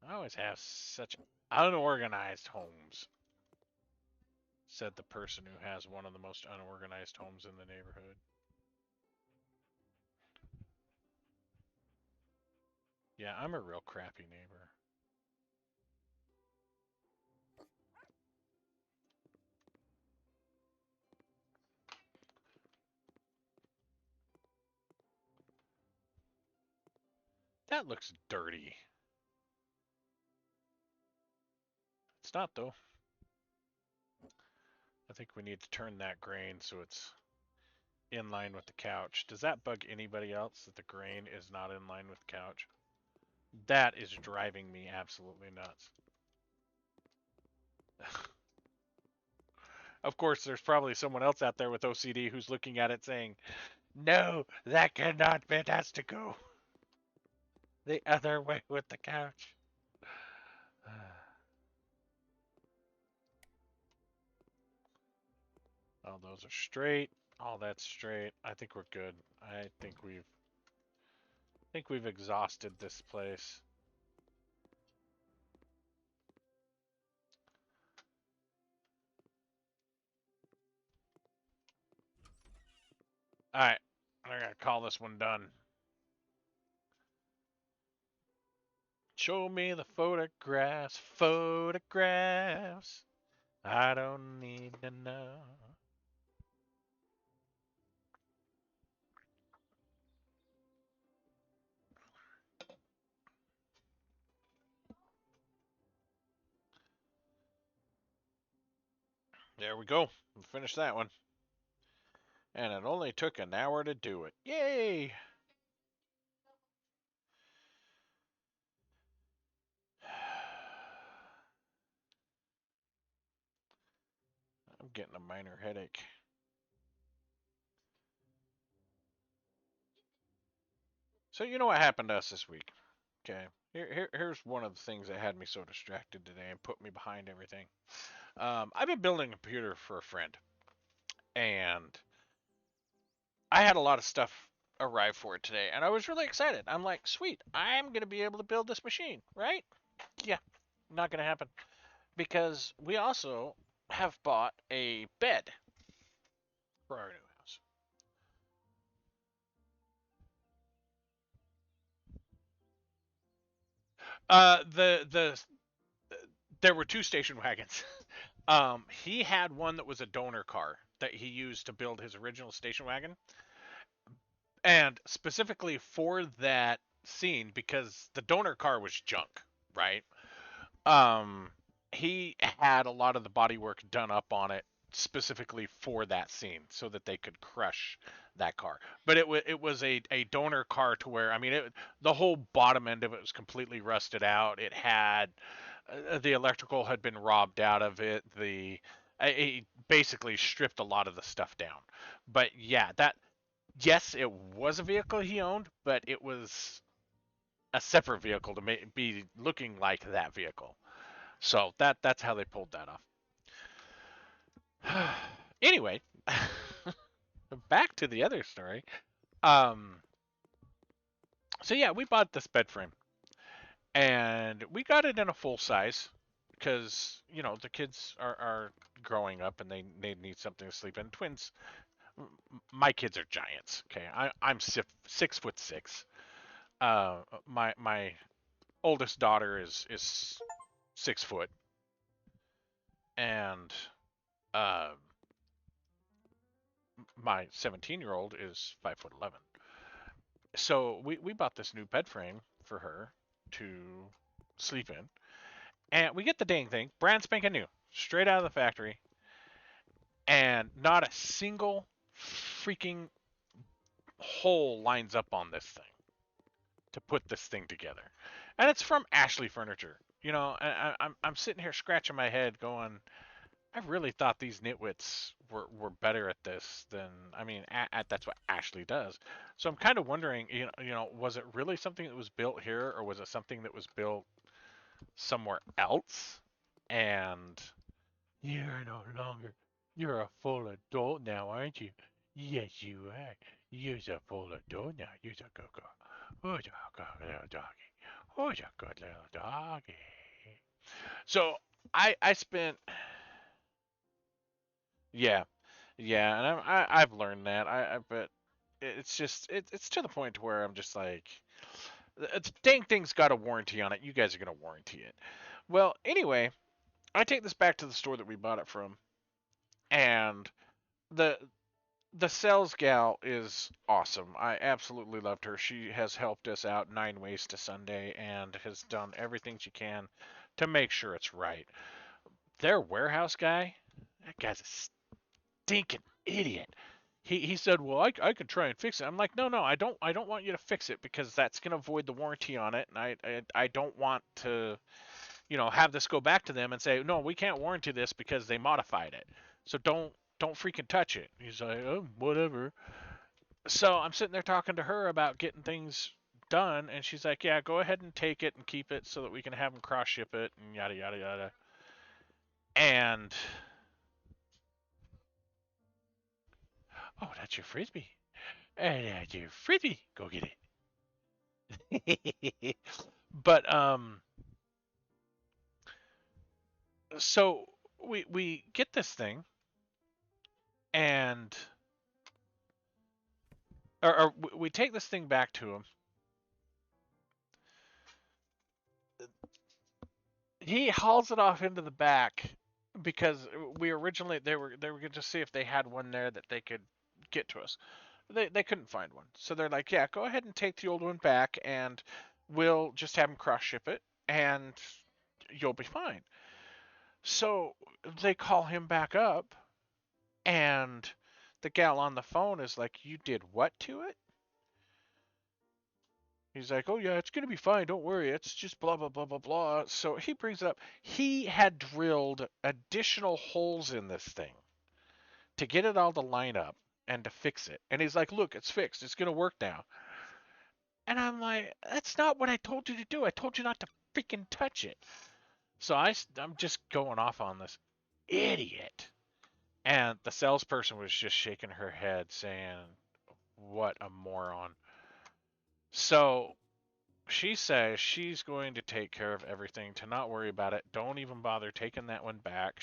I always have such unorganized homes, said the person who has one of the most unorganized homes in the neighborhood. Yeah, I'm a real crappy neighbor. That looks dirty. It's not, though. I think we need to turn that grain so it's in line with the couch. Does that bug anybody else that the grain is not in line with the couch? That is driving me absolutely nuts. Of course, there's probably someone else out there with OCD who's looking at it saying, no, that cannot be, it has to go the other way with the couch. All those are straight. All that's straight. I think we're good. I think we've exhausted this place. All right, I gotta call this one done. Show me the photographs, photographs. I don't need to know. There we go. We finished that one. And it only took an hour to do it. Yay! I'm getting a minor headache. So you know what happened to us this week? Okay. Here's one of the things that had me so distracted today and put me behind everything. I've been building a computer for a friend, and I had a lot of stuff arrive for it today, and I was really excited. I'm like, sweet, I'm gonna be able to build this machine, right? Yeah, not gonna happen because we also have bought a bed for our new house. The there were two station wagons. He had one that was a donor car that he used to build his original station wagon, and specifically for that scene because the donor car was junk, right? Um, he had a lot of the body work done up on it specifically for that scene so that they could crush that car. But it was a donor car to where I mean the whole bottom end of it was completely rusted out. It had the electrical had been robbed out of it. It basically stripped a lot of the stuff down. But yeah, that yes, it was a vehicle he owned, but it was a separate vehicle to be looking like that vehicle. So that's how they pulled that off. Anyway, back to the other story. Um, so yeah, we bought this bed frame, and we got it in a full size because the kids are growing up and they need something to sleep in. Twins My kids are giants. Okay, I'm 6'6". My oldest daughter is 6 foot, and uh, my 17-year-old is 5'11". So we bought this new bed frame for her to sleep in, and we get the dang thing brand spanking new, straight out of the factory, and not a single freaking hole lines up on this thing to put this thing together. And it's from Ashley Furniture. You know, I'm sitting here scratching my head going, I really thought these nitwits were better at this than, I mean, that's what Ashley does. So I'm kind of wondering, was it really something that was built here, or was it something that was built somewhere else? And you're no longer, you're a full adult now, aren't you? Yes, you are. You're a full adult now. You're a good girl. Oh, you're a good little doggy. Oh, you're a good little doggy. So I spent, yeah, yeah, and I've learned that. But it's just it's to the point to where I'm just like, it's dang thing's got a warranty on it. You guys are gonna warranty it. Well, anyway, I take this back to the store that we bought it from, and the the sales gal is awesome. I absolutely loved her. She has helped us out 9 ways to Sunday and has done everything she can to make sure it's right. Their warehouse guy, that guy's a stinking idiot. He said, "Well, I could try and fix it." I'm like, "No, I don't want you to fix it because that's going to void the warranty on it, and I don't want to, have this go back to them and say, "No, we can't warranty this because they modified it." So don't freaking touch it. He's like, "Oh, whatever." So I'm sitting there talking to her about getting things done, and she's like, "Yeah, go ahead and take it and keep it so that we can have them cross ship it and yada yada yada." And oh, that's your frisbee. And that's your frisbee. Go get it. But so we get this thing, and or we take this thing back to him. He hauls it off into the back because we originally they were going to see if they had one there that they could get to us. They couldn't find one, so they're like, "Yeah, go ahead and take the old one back, and we'll just have them cross ship it, and you'll be fine." So they call him back up, and the gal on the phone is like, "You did what to it?" He's like, "Oh yeah, it's gonna be fine. Don't worry. It's just blah blah blah blah blah." So he brings it up. He had drilled additional holes in this thing to get it all to line up and to fix it. And he's like, "Look, it's fixed. It's gonna work now." And I'm like, "That's not what I told you to do. I told you not to freaking touch it." So I'm just going off on this idiot. And the salesperson was just shaking her head, saying, "What a moron." So she says she's going to take care of everything, to not worry about it. Don't even bother taking that one back.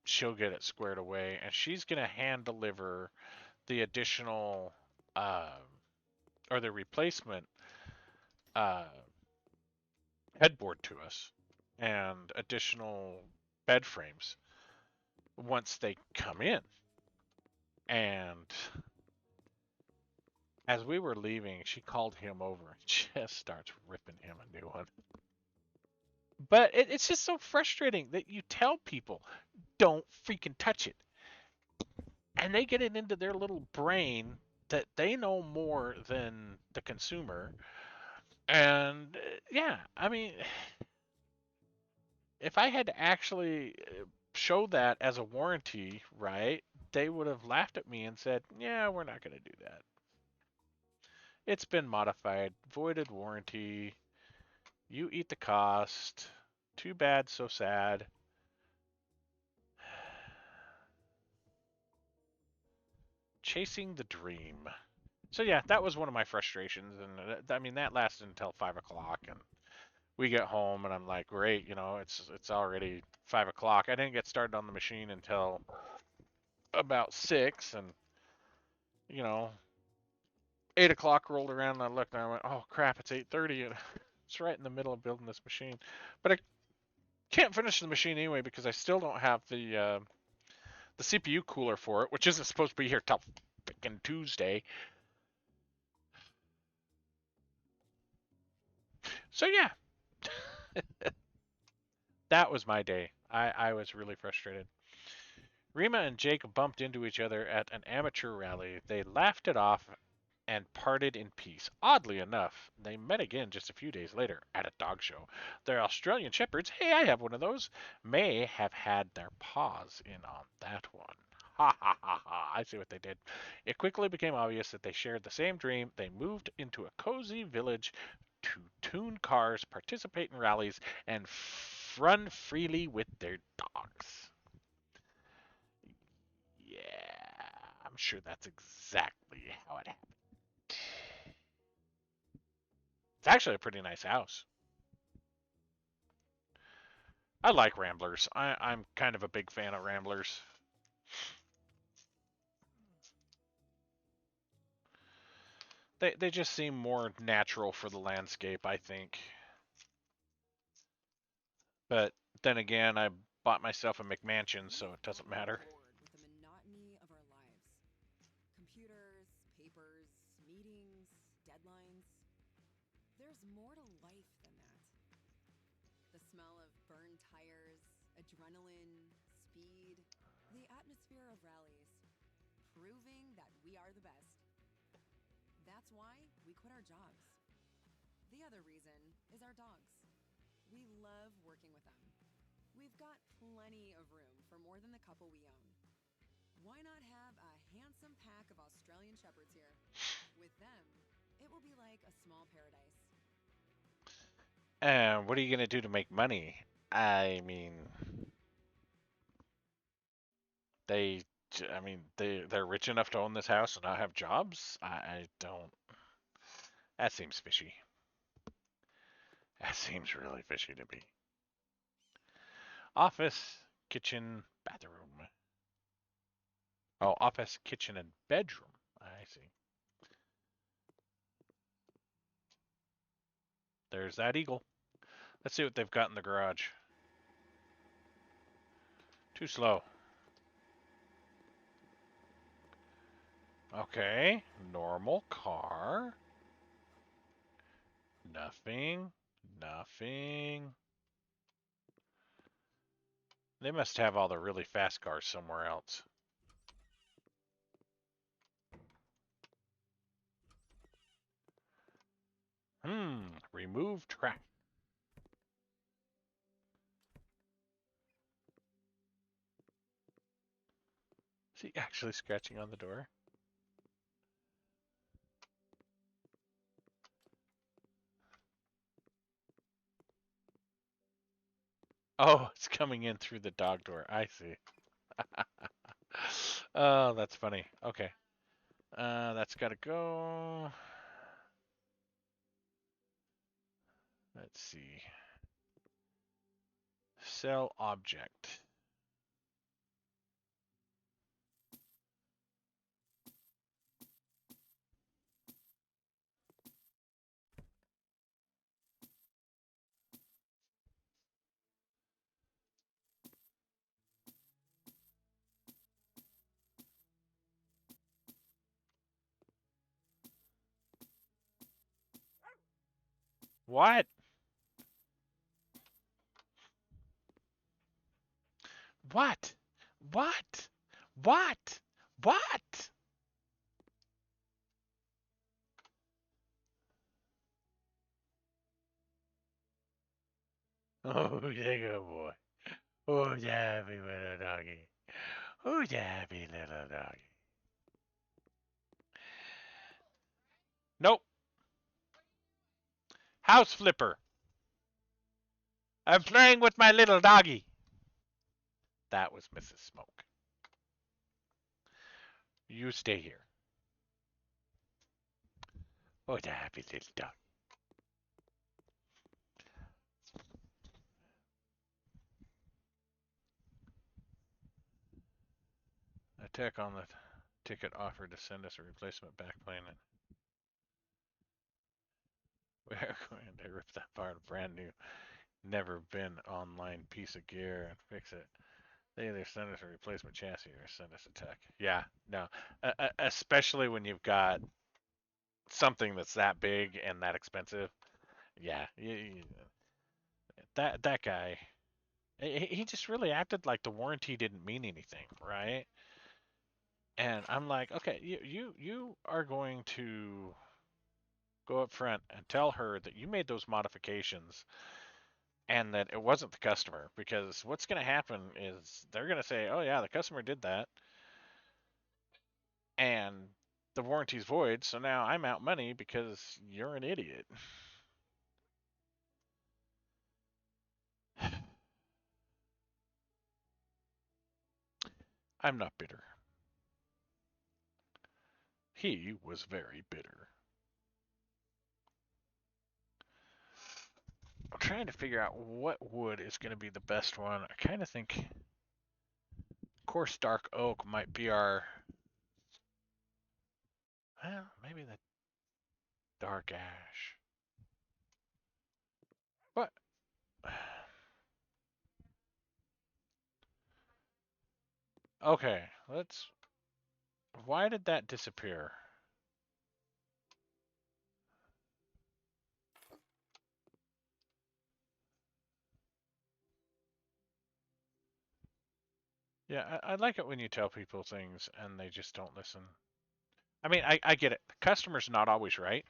She'll get it squared away, and she's gonna hand deliver the additional uh, or the replacement uh, headboard to us and additional bed frames once they come in. And as we were leaving, she called him over and just starts ripping him a new one. But it's just so frustrating that you tell people, don't freaking touch it. And they get it into their little brain that they know more than the consumer. And yeah, I mean, if I had to actually show that as a warranty, right, they would have laughed at me and said, "Yeah, we're not going to do that. It's been modified, voided warranty. You eat the cost. Too bad, so sad." Chasing the dream. So yeah, that was one of my frustrations, and I mean that lasted until 5 o'clock, and we get home, and I'm like, great, it's already 5 o'clock. I didn't get started on the machine until about 6, and you know, 8 o'clock rolled around, and I looked, and I went, "Oh crap, it's 8:30, and it's right in the middle of building this machine." But I can't finish the machine anyway because I still don't have the CPU cooler for it, which isn't supposed to be here till freaking Tuesday. So yeah, that was my day. I was really frustrated. Rima and Jake bumped into each other at an amateur rally. They laughed it off and parted in peace. Oddly enough, they met again just a few days later at a dog show. Their Australian Shepherds, hey, I have one of those, may have had their paws in on that one. Ha ha ha ha, I see what they did. It quickly became obvious that they shared the same dream. They moved into a cozy village to tune cars, participate in rallies, and run freely with their dogs. Yeah, I'm sure that's exactly how it happened. It's actually a pretty nice house. I like Ramblers. I'm kind of a big fan of Ramblers. They just seem more natural for the landscape, I think. But then again, I bought myself a McMansion, so it doesn't matter. Bored with the monotony of our lives. Computers, papers, meetings, deadlines. There's more to life than that. The smell of burned tires, adrenaline, speed, the atmosphere of rallies, proving that we are the best. That's why we quit our jobs. The other reason is our dogs. We love working with them. We've got plenty of room for more than the couple we own. Why not have a handsome pack of Australian Shepherds here? With them, it will be like a small paradise. And what are you gonna do to make money? I mean, they, I mean, they're rich enough to own this house and not have jobs. I don't. That seems fishy. That seems really fishy to me. Office, kitchen, bathroom. Oh, office, kitchen, and bedroom. I see. There's that eagle. Let's see what they've got in the garage. Too slow. Okay, normal car. Nothing. Nothing. They must have all the really fast cars somewhere else. Remove track. Is he actually scratching on the door? Oh, it's coming in through the dog door. I see. Oh, that's funny. Okay. That's got to go. Let's see. Sell object. What? What? What? What? What? Oh, yeah, good boy. Oh, yeah, happy little doggy. Oh, yeah, happy little doggy. Nope. House flipper. I'm playing with my little doggy. That was Mrs. Smoke. You stay here. Oh, the happy little dog. tech on the ticket offered to send us a replacement backplane. And we are going to rip that apart, a brand new, never been online piece of gear and fix it. They either send us a replacement chassis or send us a tech. Yeah, no. Especially when you've got something that's that big and that expensive. Yeah, that guy, he just really acted like the warranty didn't mean anything, right? And I'm like, okay, you are going to go up front and tell her that you made those modifications and that it wasn't the customer, because what's going to happen is they're going to say, oh yeah, the customer did that, and the warranty's void, so now I'm out money because you're an idiot. I'm not bitter. He was very bitter. I'm trying to figure out what wood is going to be the best one. I kind of think coarse dark oak might be our, well, maybe the dark ash. But okay, let's. Why did that disappear? Yeah, I like it when you tell people things and they just don't listen. I mean, I get it. The customer's not always right,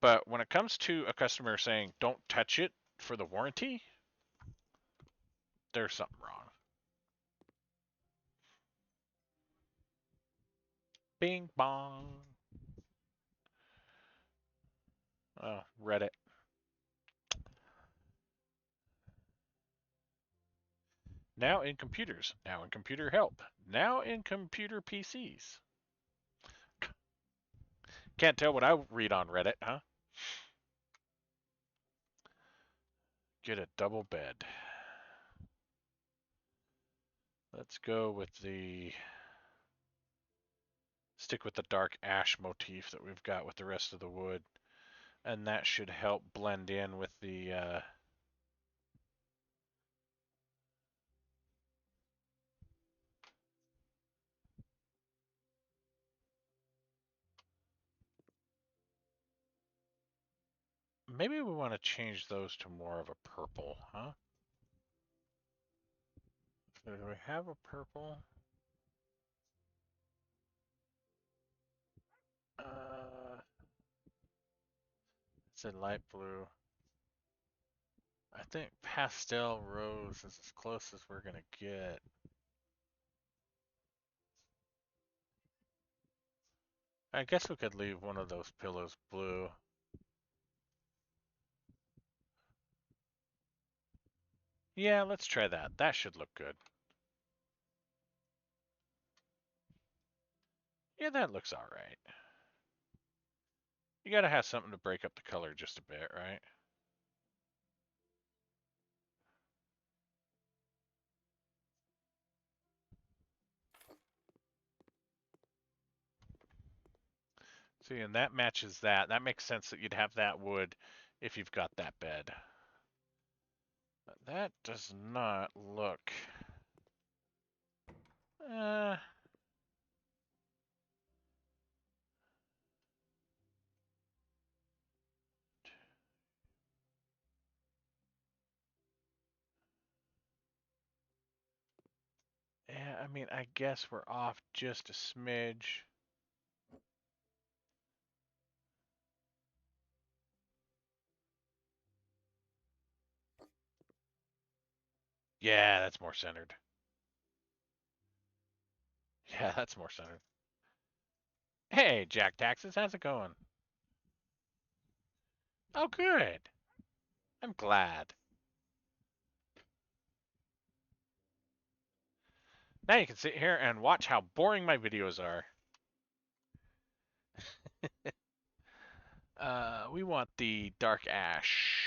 but when it comes to a customer saying don't touch it for the warranty, there's something wrong. Bing bong. Oh, Reddit. Now in computers. Now in computer help. Now in computer PCs. Can't tell what I read on Reddit, huh? Get a double bed. Let's go with the stick with the dark ash motif that we've got with the rest of the wood, and that should help blend in with the maybe we want to change those to more of a purple, huh? So do we have a purple? It's a light blue. I think pastel rose is as close as we're gonna get. I guess we could leave one of those pillows blue. Yeah, let's try that. That should look good. Yeah, that looks alright. You gotta have something to break up the color just a bit, right? See, and that matches that. That makes sense that you'd have that wood if you've got that bed. But that does not look... Uh, yeah, I mean, I guess we're off just a smidge. Yeah, that's more centered. Yeah, that's more centered. Hey, Jack Taxes, how's it going? Oh, good. I'm glad. Now you can sit here and watch how boring my videos are. We want the dark ash.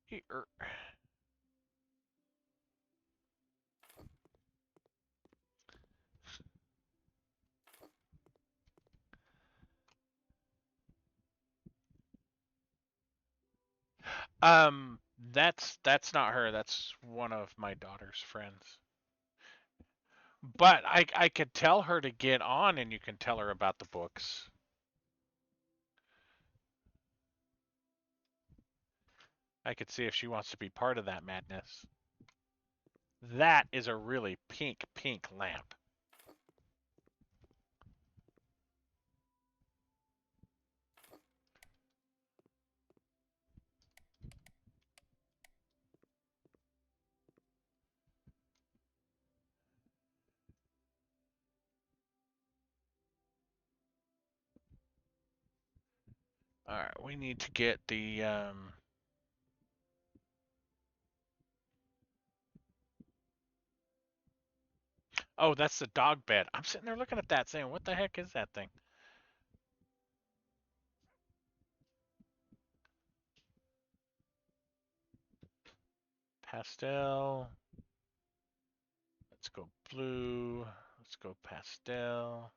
Here. That's not her. That's one of my daughter's friends. But I could tell her to get on, and you can tell her about the books. I could see if she wants to be part of that madness. That is a really pink lamp. All right, we need to get the Oh, that's the dog bed. I'm sitting there looking at that saying, what the heck is that thing? Pastel. Let's go blue. Let's go pastel.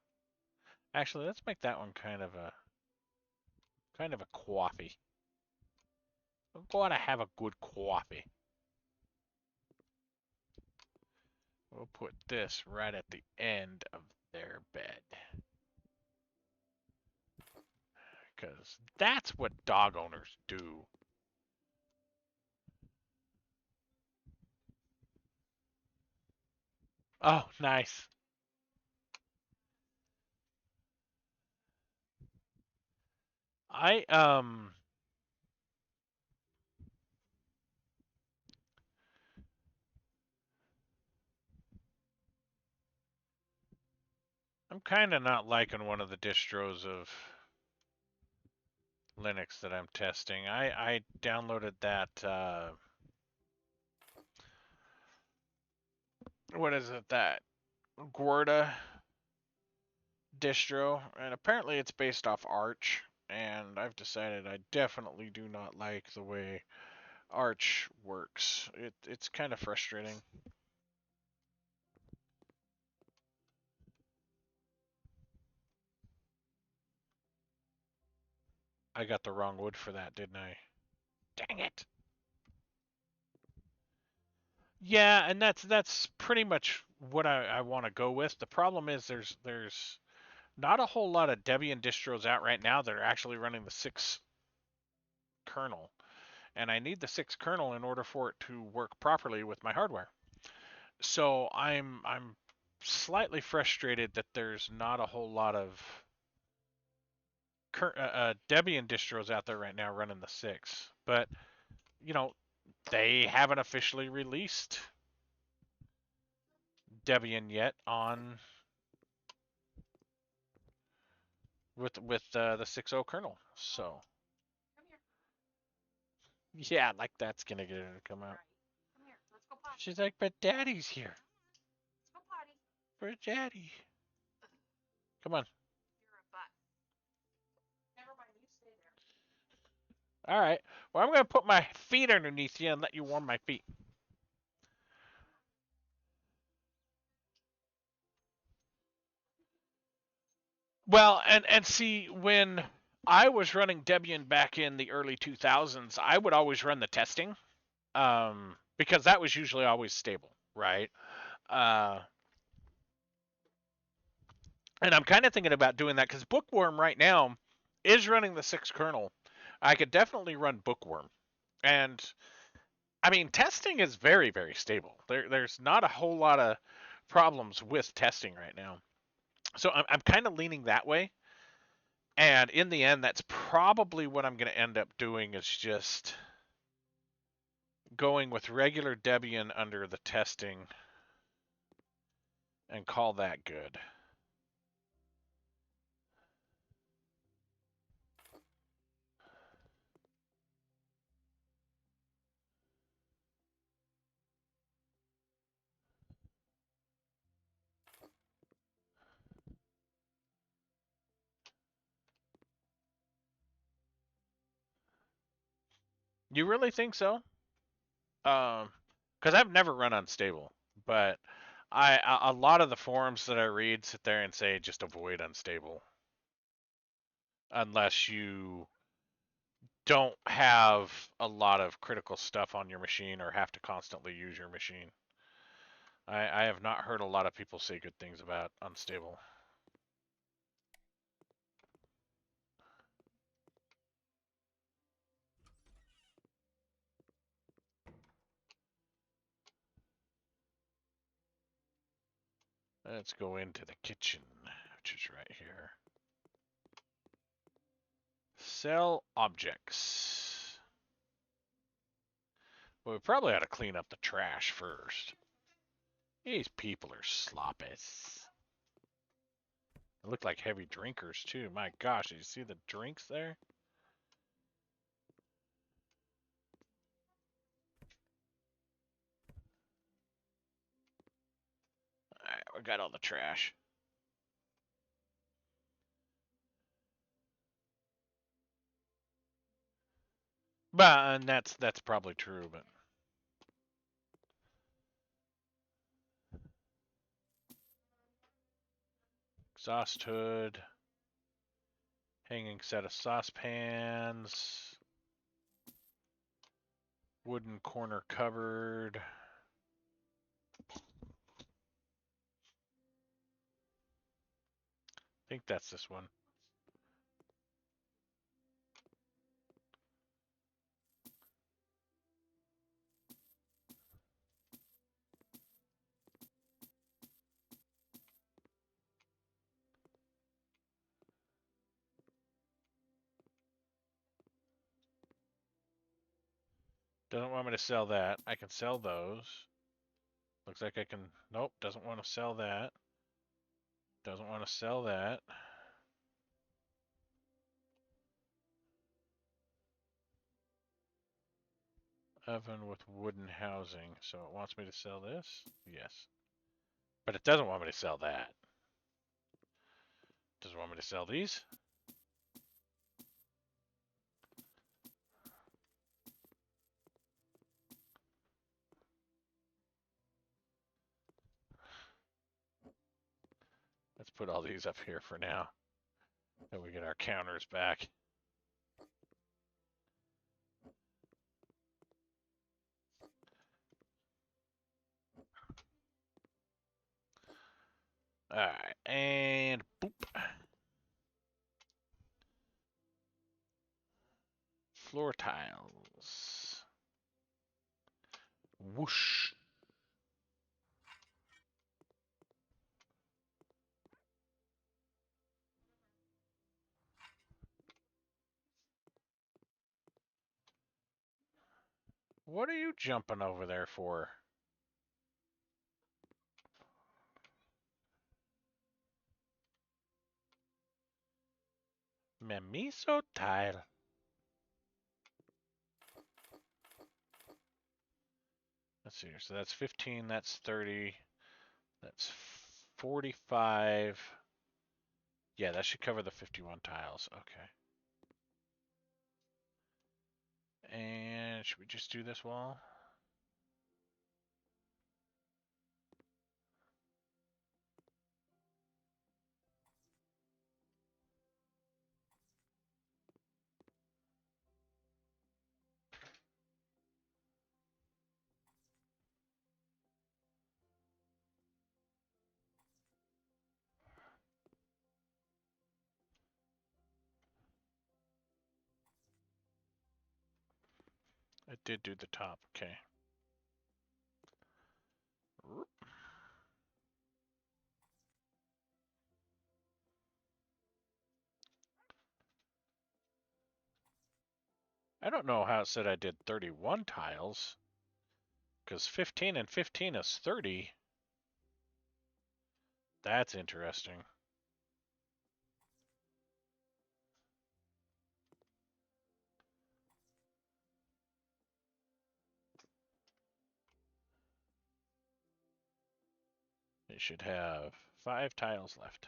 Actually, let's make that one kind of a coffee. I'm going to have a good coffee. We'll put this right at the end of their bed. Because that's what dog owners do. Oh, nice. I I'm kind of not liking one of the distros of Linux that I'm testing. I downloaded that what is it, that Guarda distro, and apparently it's based off Arch, and I've decided I definitely do not like the way Arch works. It's kind of frustrating. I got the wrong wood for that, didn't I? Dang it. Yeah, and that's pretty much what I want to go with. The problem is there's not a whole lot of Debian distros out right now that are actually running the 6 kernel, and I need the 6 kernel in order for it to work properly with my hardware. So I'm slightly frustrated that there's not a whole lot of Debian distros out there right now running the 6. But you know, they haven't officially released Debian yet on with the 6.0 kernel. So yeah, like that's gonna get her to come out. She's like, but Daddy's here. For Daddy. Come on. All right. Well, I'm gonna put my feet underneath you and let you warm my feet. Well, and see, when I was running Debian back in the early 2000s, I would always run the testing, because that was usually always stable, right? Uh, and I'm kind of thinking about doing that because Bookworm right now is running the 6 kernel. I could definitely run Bookworm, and I mean testing is very stable. There's not a whole lot of problems with testing right now, so I'm kind of leaning that way. And in the end, that's probably what I'm going to end up doing, is just going with regular Debian under the testing and call that good. You really think so? Because I've never run unstable, but a lot of the forums that I read sit there and say just avoid unstable unless you don't have a lot of critical stuff on your machine or have to constantly use your machine. I have not heard a lot of people say good things about Unstable. Let's go into the kitchen, which is right here. Sell objects. Well, we probably ought to clean up the trash first. These people are sloppy. They look like heavy drinkers, too. My gosh, did you see the drinks there? Alright, we got all the trash. But and that's probably true, but exhaust hood, hanging set of saucepans, wooden corner cupboard. I think that's this one. Doesn't want me to sell that. I can sell those. Looks like I can. Nope, doesn't want to sell that. Doesn't want to sell that. Oven with wooden housing. So it wants me to sell this? Yes. But it doesn't want me to sell that. Does it want me to sell these? Let's put all these up here for now. Then we get our counters back. Alright, and boop. Floor tiles. Whoosh. What are you jumping over there for? Memiso tile. Let's see here. So that's 15, that's 30, that's 45. Yeah, that should cover the 51 tiles. Okay. And should we just do this wall? It did do the top. Okay. I don't know how it said I did 31 tiles. Because 15 and 15 is 30. That's interesting. It should have 5 tiles left.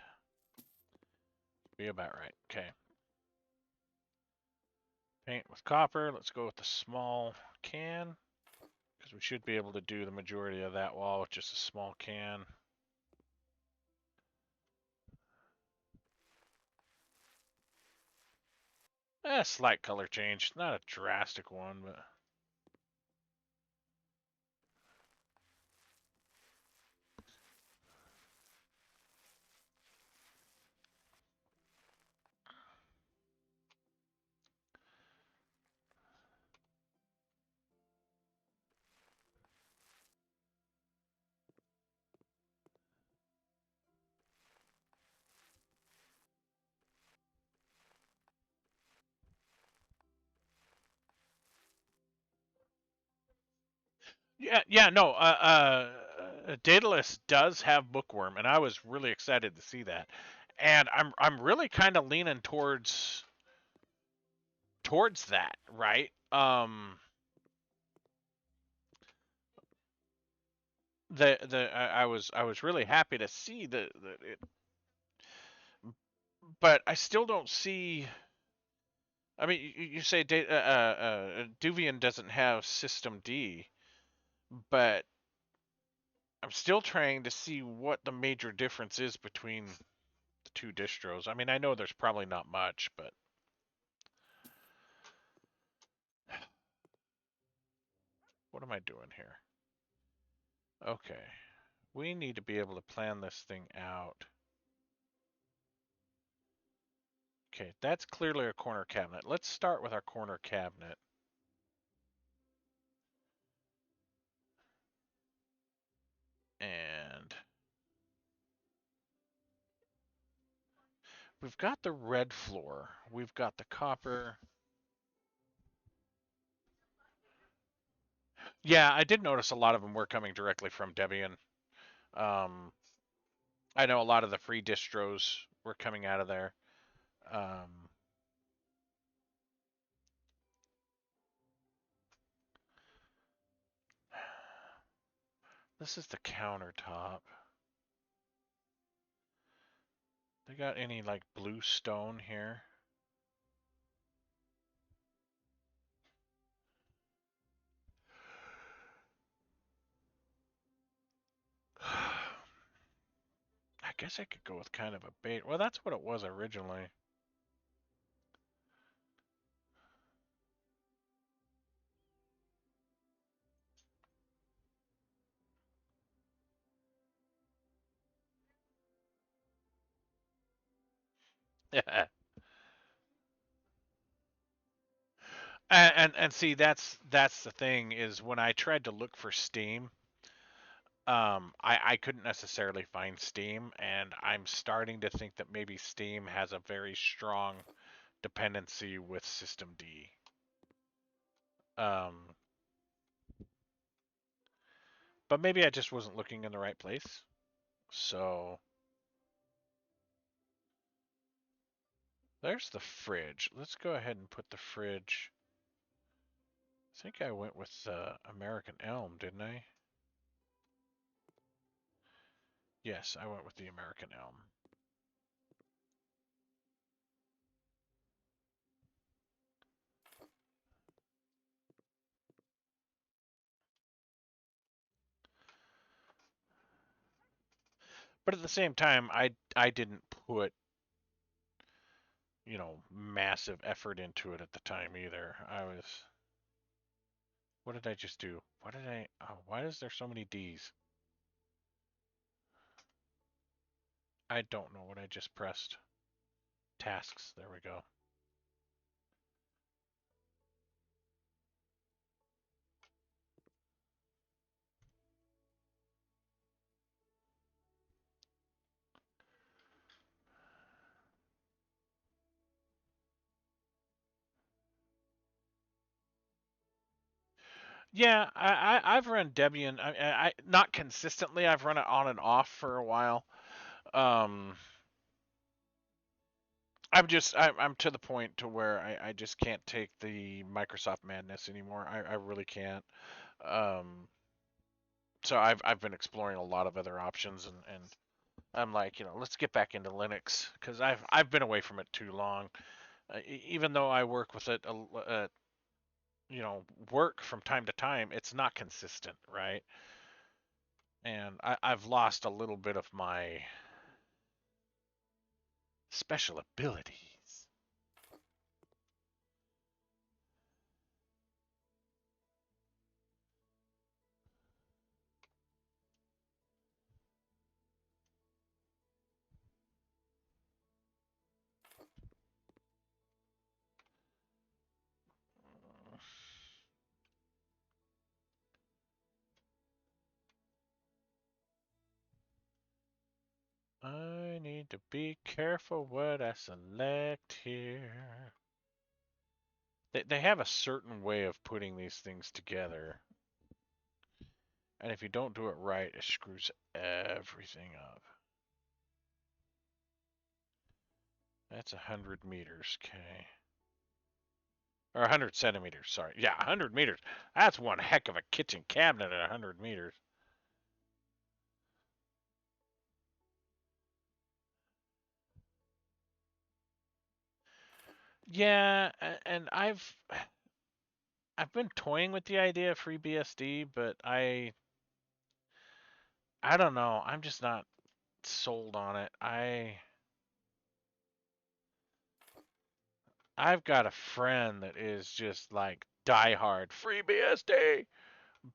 Be about right. Okay. Paint with copper. Let's go with the small can. Because we should be able to do the majority of that wall with just a small can. Slight color change, not a drastic one, but yeah, no. Daedalus does have Bookworm, and I was really excited to see that. And I'm really kind of leaning towards that, right? I was really happy to see the it, but I still don't see. I mean, you say Duvian doesn't have System D, but I'm still trying to see what the major difference is between the two distros. I mean, I know there's probably not much, but what am I doing here? Okay, we need to be able to plan this thing out. Okay, that's clearly a corner cabinet. Let's start with our corner cabinet. And we've got the red floor. We've got the copper. Yeah, I did notice a lot of them were coming directly from Debian. Um, I know a lot of the free distros were coming out of there. Um, this is the countertop. They got any like blue stone here? I guess I could go with kind of a bait. Well, that's what it was originally. And see, that's the thing is when I tried to look for Steam, I couldn't necessarily find Steam, and I'm starting to think that maybe Steam has a very strong dependency with System D. Um, but maybe I just wasn't looking in the right place. So there's the fridge. Let's go ahead and put the fridge. I think I went with American Elm, didn't I? Yes, I went with the American Elm. But at the same time, I didn't put massive effort into it at the time either. I was. What did I just do? What did I? Oh, why is there so many D's? I don't know what I just pressed. Tasks. There we go. Yeah, I've run Debian. I not consistently. I've run it on and off for a while. Um, I'm to the point to where I just can't take the Microsoft madness anymore. I really can't. Um, so I've been exploring a lot of other options, and I'm like, let's get back into Linux because I've been away from it too long. Even though I work with it, work from time to time, it's not consistent, right? And I've lost a little bit of my special abilities. I need to be careful what I select here. They have a certain way of putting these things together. And if you don't do it right, it screws everything up. That's 100 meters, okay. Or 100 centimeters, sorry. Yeah, 100 meters. That's one heck of a kitchen cabinet at 100 meters. Yeah, and I've been toying with the idea of FreeBSD, but I don't know. I'm just not sold on it. I've got a friend that is just like diehard FreeBSD,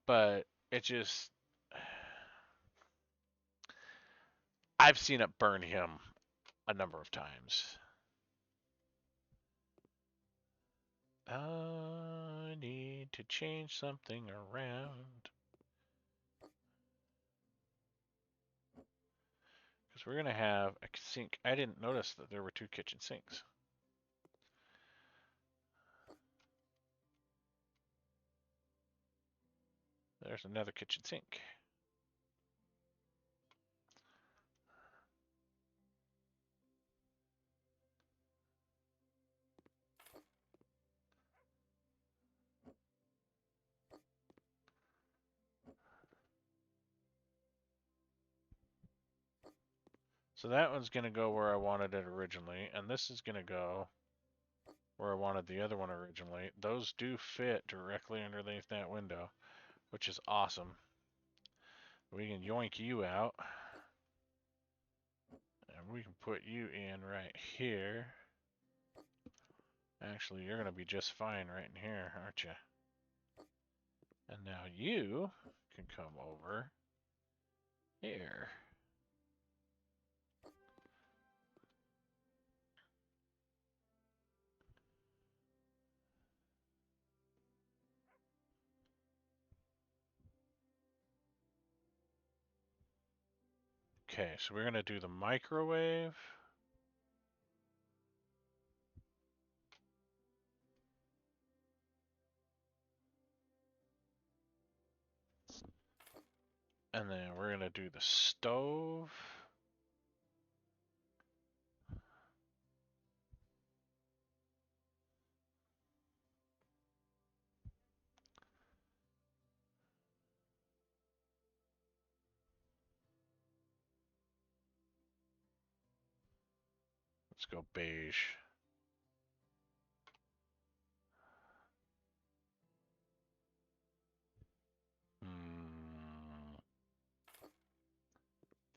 but it just I've seen it burn him a number of times. I need to change something around. Because we're going to have a sink. I didn't notice that there were two kitchen sinks. There's another kitchen sink. So that one's going to go where I wanted it originally, and this is going to go where I wanted the other one originally. Those do fit directly underneath that window, which is awesome. We can yoink you out, and we can put you in right here. Actually, you're going to be just fine right in here, aren't you? And now you can come over here. Okay, so we're going to do the microwave. And then we're going to do the stove. Let's go beige.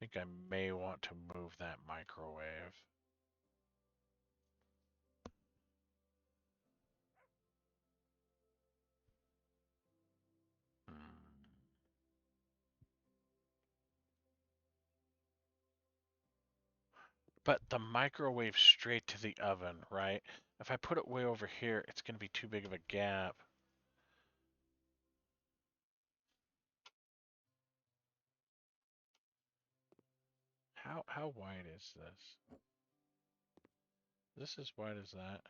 I think I may want to move that microwave. But the microwave straight to the oven, right? If I put it way over here, it's going to be too big of a gap. How wide is this? This as wide as that?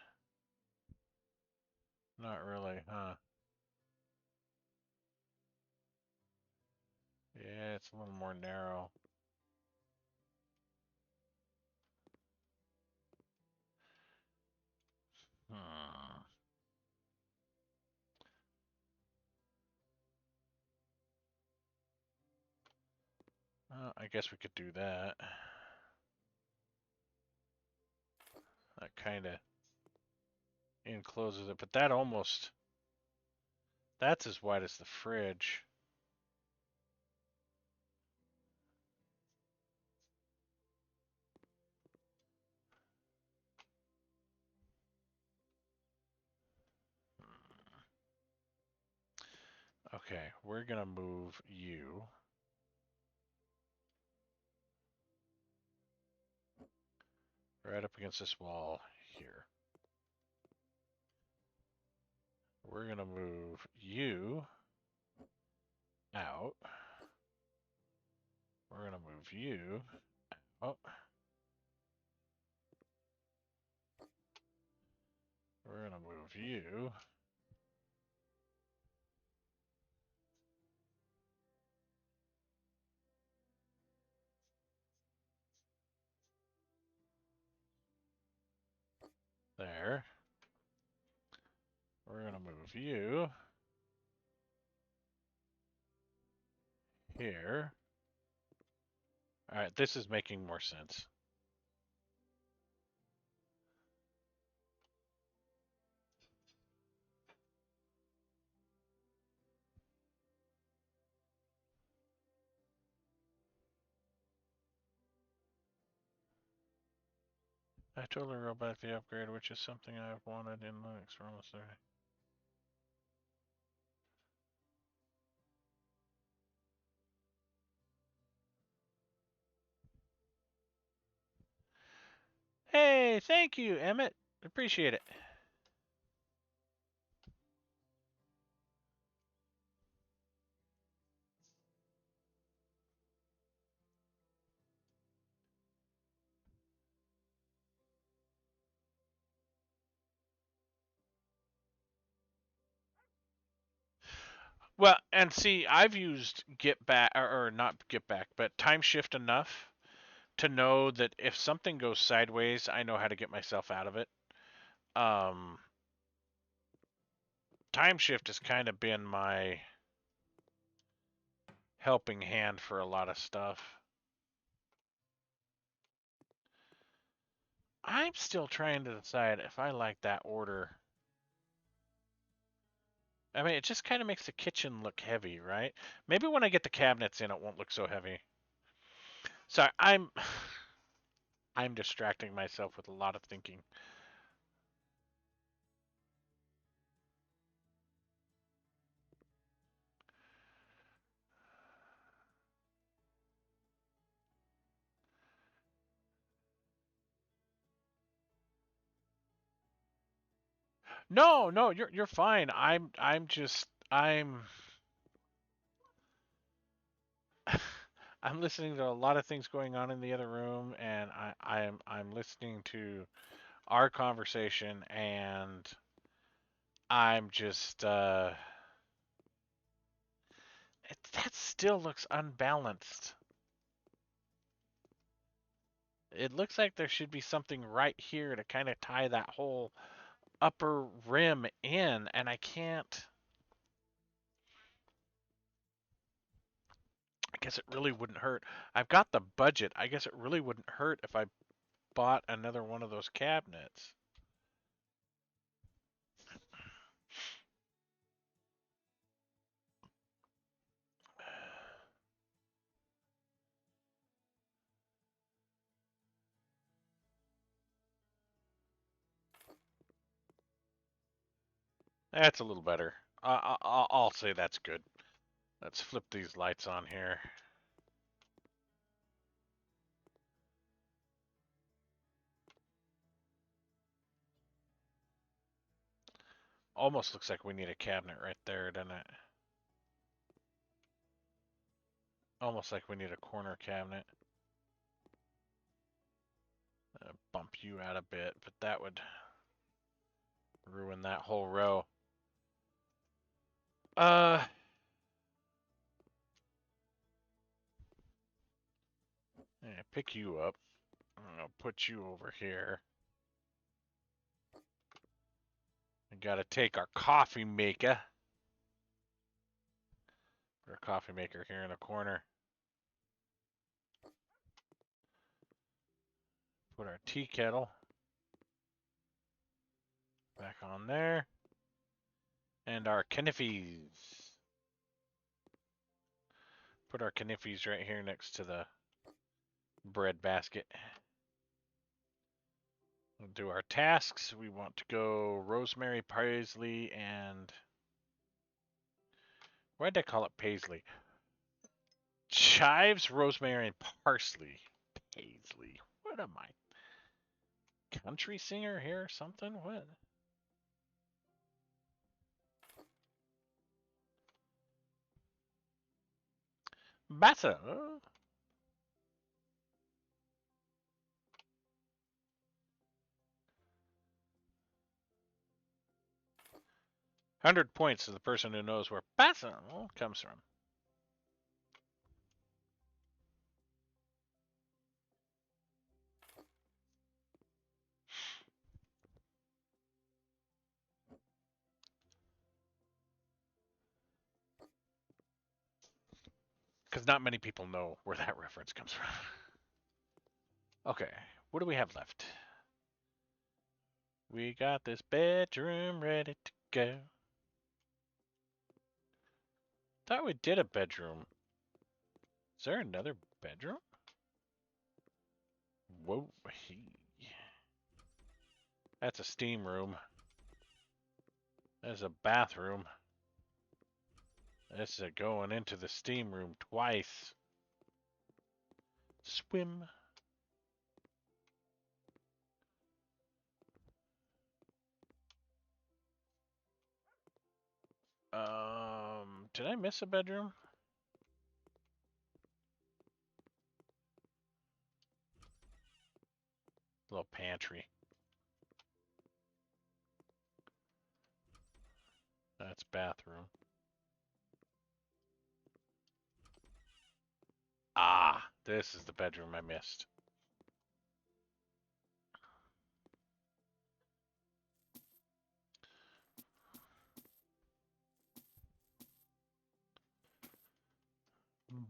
Not really, huh? Yeah, it's a little more narrow. Hmm. I guess we could do that. That kind of encloses it, but that almost, that's as wide as the fridge. Okay, we're gonna move you right up against this wall here. We're gonna move you out. We're gonna move you Oh, we're gonna move you. There. We're gonna move you here. All right, this is making more sense. I totally wrote back the upgrade, which is something I've wanted in Linux for almost 30. Hey, thank you, Emmett. Appreciate it. Well, and see, I've used Get Back, or not Get Back, but Time Shift enough to know that if something goes sideways, I know how to get myself out of it. Um, Time Shift has kind of been my helping hand for a lot of stuff. I'm still trying to decide if I like that order. I mean, it just kind of makes the kitchen look heavy, right? Maybe when I get the cabinets in, it won't look so heavy. Sorry, I'm distracting myself with a lot of thinking. No, no, you're fine. I'm I'm listening to a lot of things going on in the other room, and I'm listening to our conversation, and I'm just that still looks unbalanced. It looks like there should be something right here to kind of tie that whole upper rim in, and I can't. I guess it really wouldn't hurt. I've got the budget. I guess it really wouldn't hurt if I bought another one of those cabinets. That's a little better. I'll say that's good. Let's flip these lights on here. Almost looks like we need a cabinet right there, doesn't it? Almost like we need a corner cabinet. Bump you out a bit, but that would ruin that whole row. Uh, yeah, pick you up. I'm gonna put you over here. We gotta take our coffee maker. Put our coffee maker here in the corner. Put our tea kettle back on there. And our caniffies. Put our caniffies right here next to the bread basket. We'll do our tasks. We want to go rosemary, parsley, and why did I call it paisley? Chives, rosemary, and parsley. Paisley. What am I? Country singer here or something? What? Batter. 100 points to the person who knows where Basil comes from. Because not many people know where that reference comes from. Okay, what do we have left? We got this bedroom ready to go. Thought we did a bedroom. Is there another bedroom? Whoa, that's a steam room. There's a bathroom. This is going into the steam room twice. Swim. Did I miss a bedroom? Little pantry. That's bathroom. Ah, this is the bedroom I missed.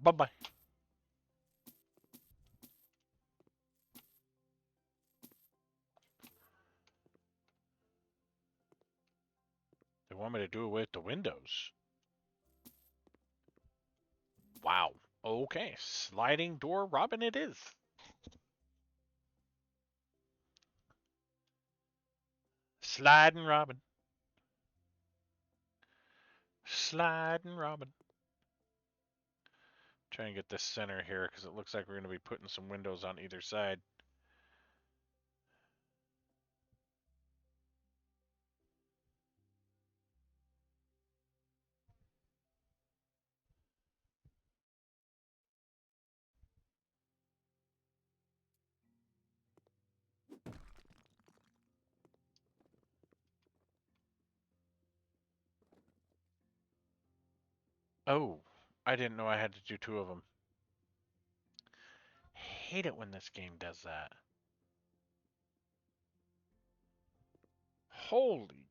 Bye-bye. They want me to do away with the windows. Wow. Okay, sliding door Robin it is. Sliding Robin. Sliding Robin. Try and get this center here because it looks like we're going to be putting some windows on either side. Oh, I didn't know I had to do two of them. Hate it when this game does that. Holy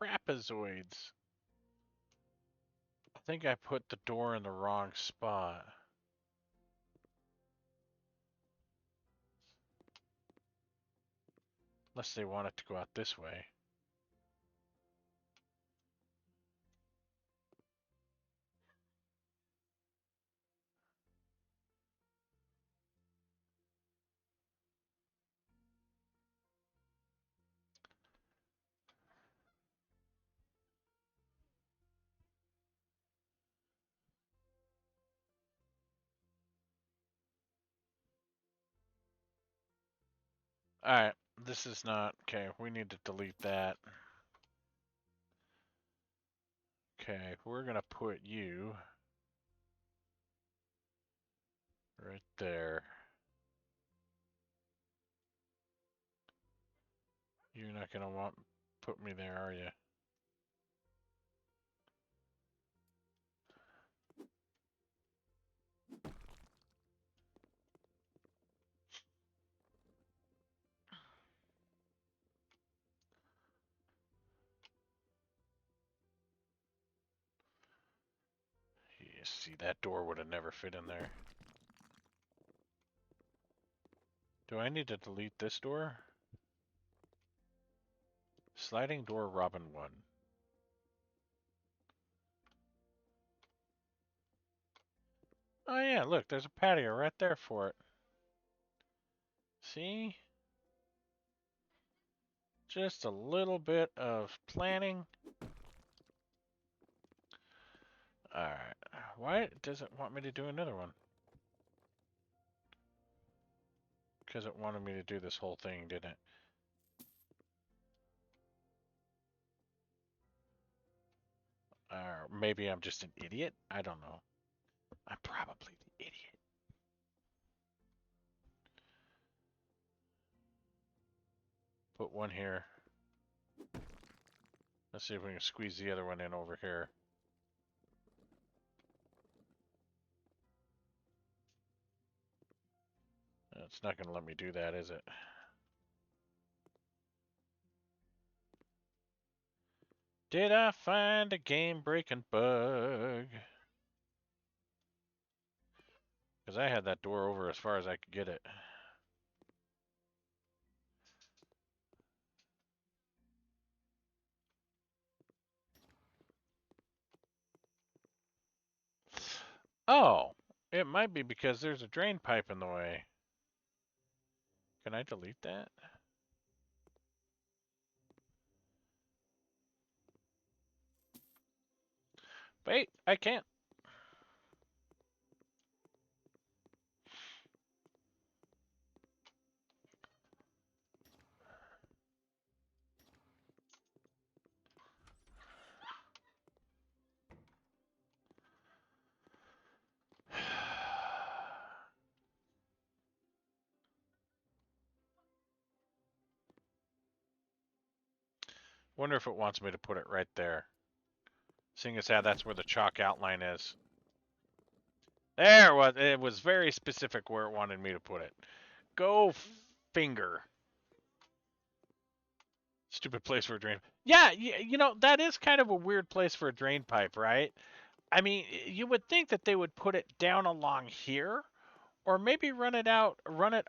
crapazoids. I think I put the door in the wrong spot. Unless they want it to go out this way. Alright, this is not... Okay, we need to delete that. Okay, we're gonna put you right there. You're not gonna want put me there, are you? You see, that door would have never fit in there. Do I need to delete this door? Sliding door Robin 1. Oh yeah, look, there's a patio right there for it. See? Just a little bit of planning. Alright. Why does it want me to do another one? Because it wanted me to do this whole thing, didn't it? Or maybe I'm just an idiot? I don't know. I'm probably the idiot. Put one here. Let's see if we can squeeze the other one in over here. It's not going to let me do that, is it? Did I find a game-breaking bug? Because I had that door over as far as I could get it. Oh, it might be because there's a drain pipe in the way. Can I delete that? Wait, I can't. Wonder if it wants me to put it right there. Seeing as how that's where the chalk outline is. There it was. It was very specific where it wanted me to put it. Go finger. Stupid place for a drain. Yeah, you know, that is kind of a weird place for a drain pipe, right? I mean, you would think that they would put it down along here, or maybe run it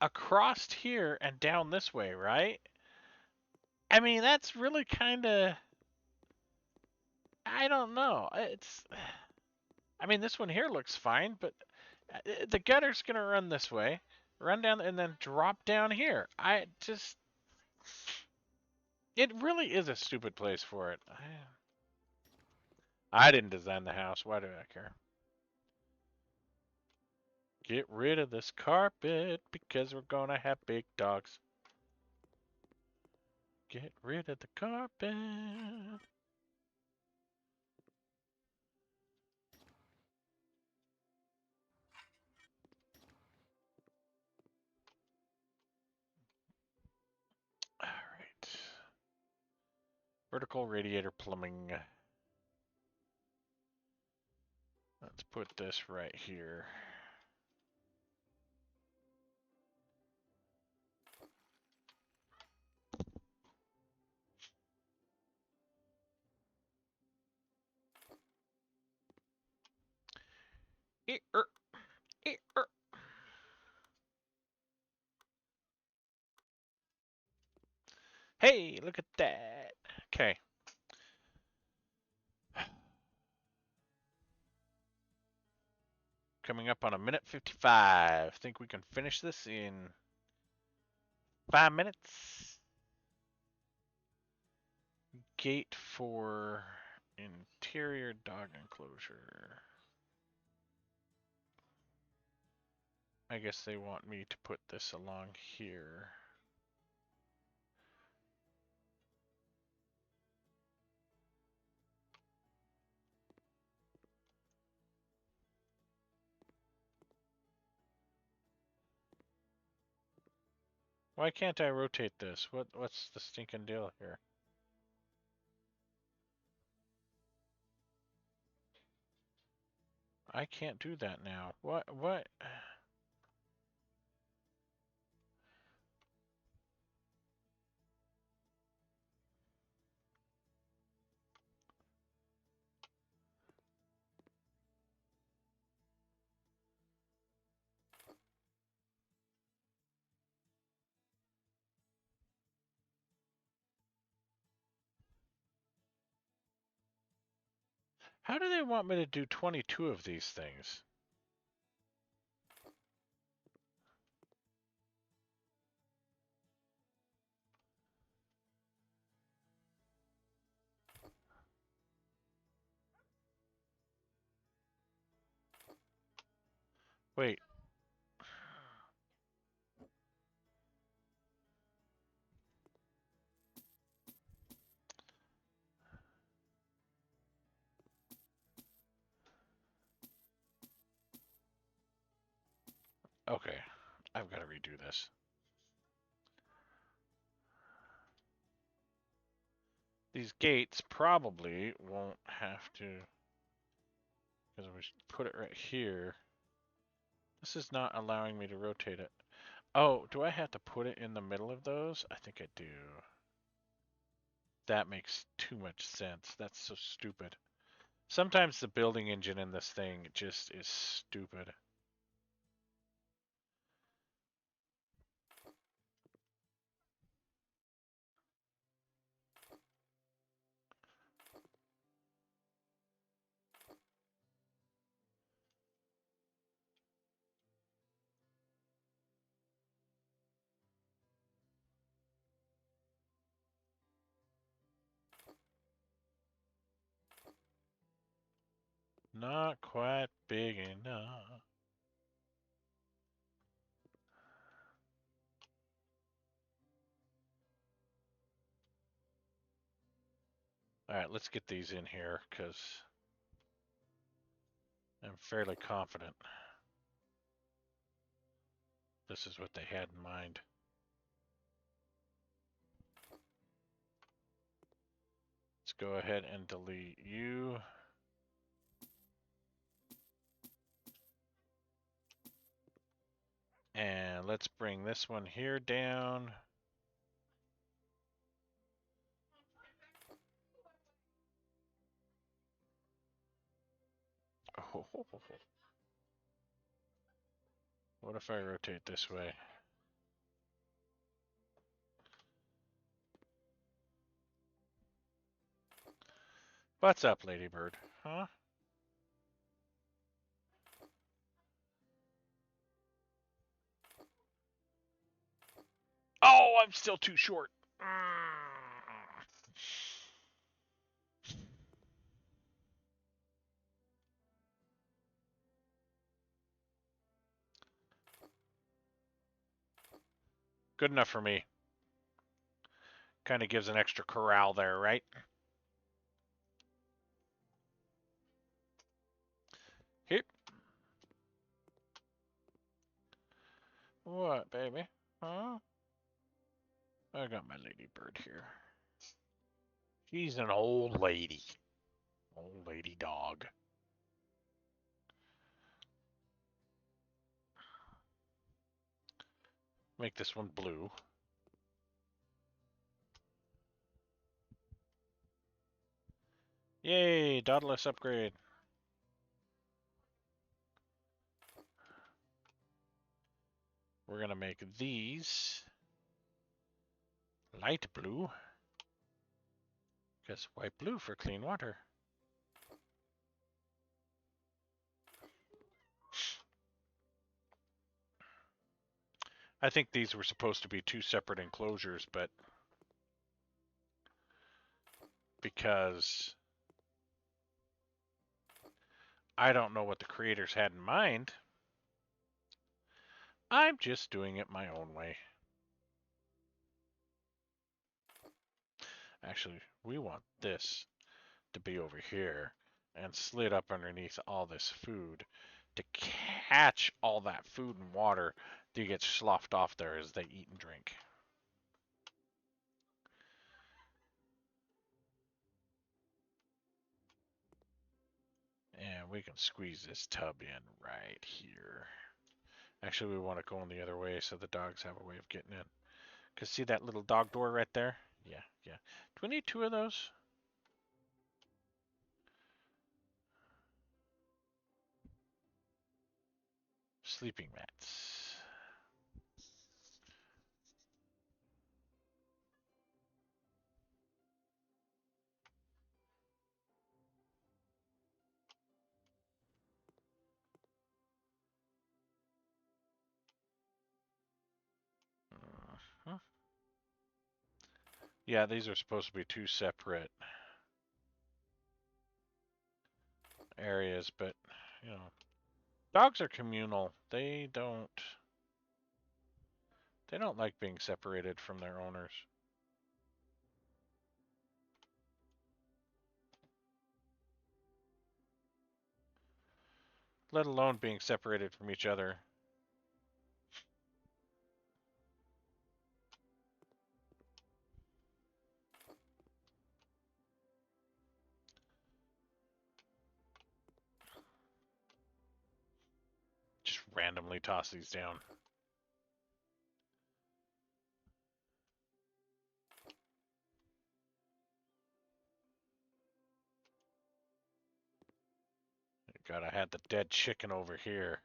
across here and down this way, right? I mean, that's really kind of, I don't know. I mean, this one here looks fine, but the gutter's gonna run this way, run down, and then drop down here. It really is a stupid place for it. I didn't design the house. Why do I care? Get rid of this carpet because we're gonna have big dogs. Get rid of the carpet. All right. Vertical radiator plumbing. Let's put this right here. Hey, look at that. Okay. Coming up on a minute 55. Think we can finish this in 5 minutes? Gate for interior dog enclosure. I guess they want me to put this along here. Why can't I rotate this? What's the stinking deal here? I can't do that now. What? How do they want me to do 22 of these things? Wait. Okay. I've got to redo this. these gates probably won't have to, because we put it right here. This is not allowing me to rotate it. Oh, do I have to put it in the middle of those? I think I do. That makes too much sense. That's so stupid. Sometimes the building engine in this thing just is stupid. Not quite big enough. All right, let's get these in here because I'm fairly confident this is what they had in mind. Let's go ahead and delete you. And let's bring this one here down. Oh, what if I rotate this way? What's up, Ladybird? Huh? Oh, I'm still too short. Good enough for me. Kind of gives an extra corral there, right? Here. What, baby? Huh? I got my ladybird here. She's an old lady. Old lady dog. Make this one blue. Yay, Dauntless upgrade. We're going to make these light blue. Because white blue for clean water. I think these were supposed to be two separate enclosures, but because I don't know what the creators had in mind, I'm just doing it my own way. Actually, we want this to be over here and slid up underneath all this food to catch all that food and water that gets sloughed off there as they eat and drink. And we can squeeze this tub in right here. Actually, we want to go in the other way so the dogs have a way of getting in. Because see that little dog door right there? Yeah, yeah. Do we need two of those? Sleeping mats. Uh-huh. Yeah, these are supposed to be two separate areas, but, you know, dogs are communal. They don't like being separated from their owners. Let alone being separated from each other. randomly toss these down. God, I had the dead chicken over here.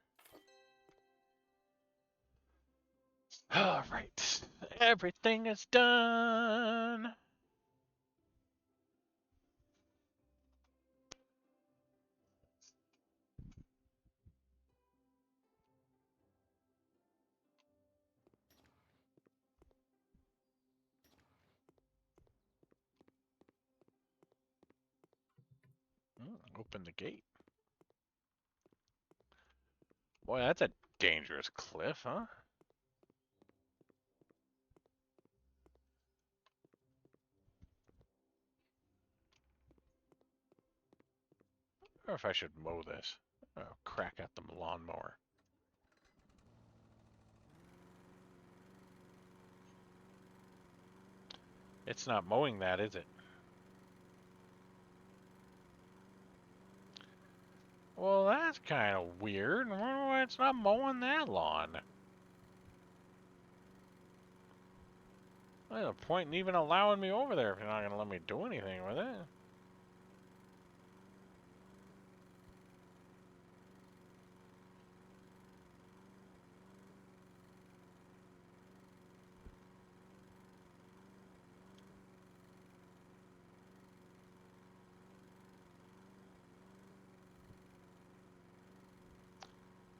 All right, everything is done. Open the gate. Boy, that's a dangerous cliff, huh? I wonder if I should mow this. Oh, crack out the lawnmower. It's not mowing that, is it? Well, that's kind of weird. I wonder why it's not mowing that lawn. What's the point in even allowing me over there if you're not going to let me do anything with it?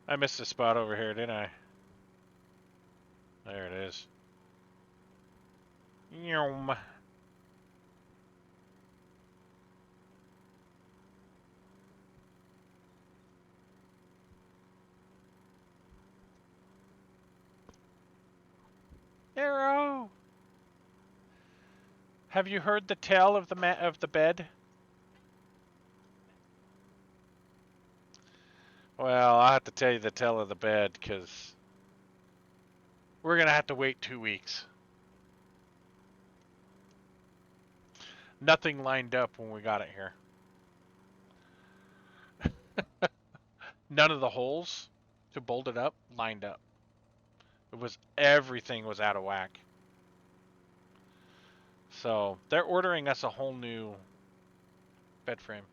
I missed a spot over here, didn't I? There it is. Yum. Arrow! Have you heard the tale of the bed? Well, I'll have to tell you the tale of the bed, because we're going to have to wait 2 weeks. Nothing lined up when we got it here. None of the holes to bolt it up lined up. Everything was out of whack. So they're ordering us a whole new bed frame.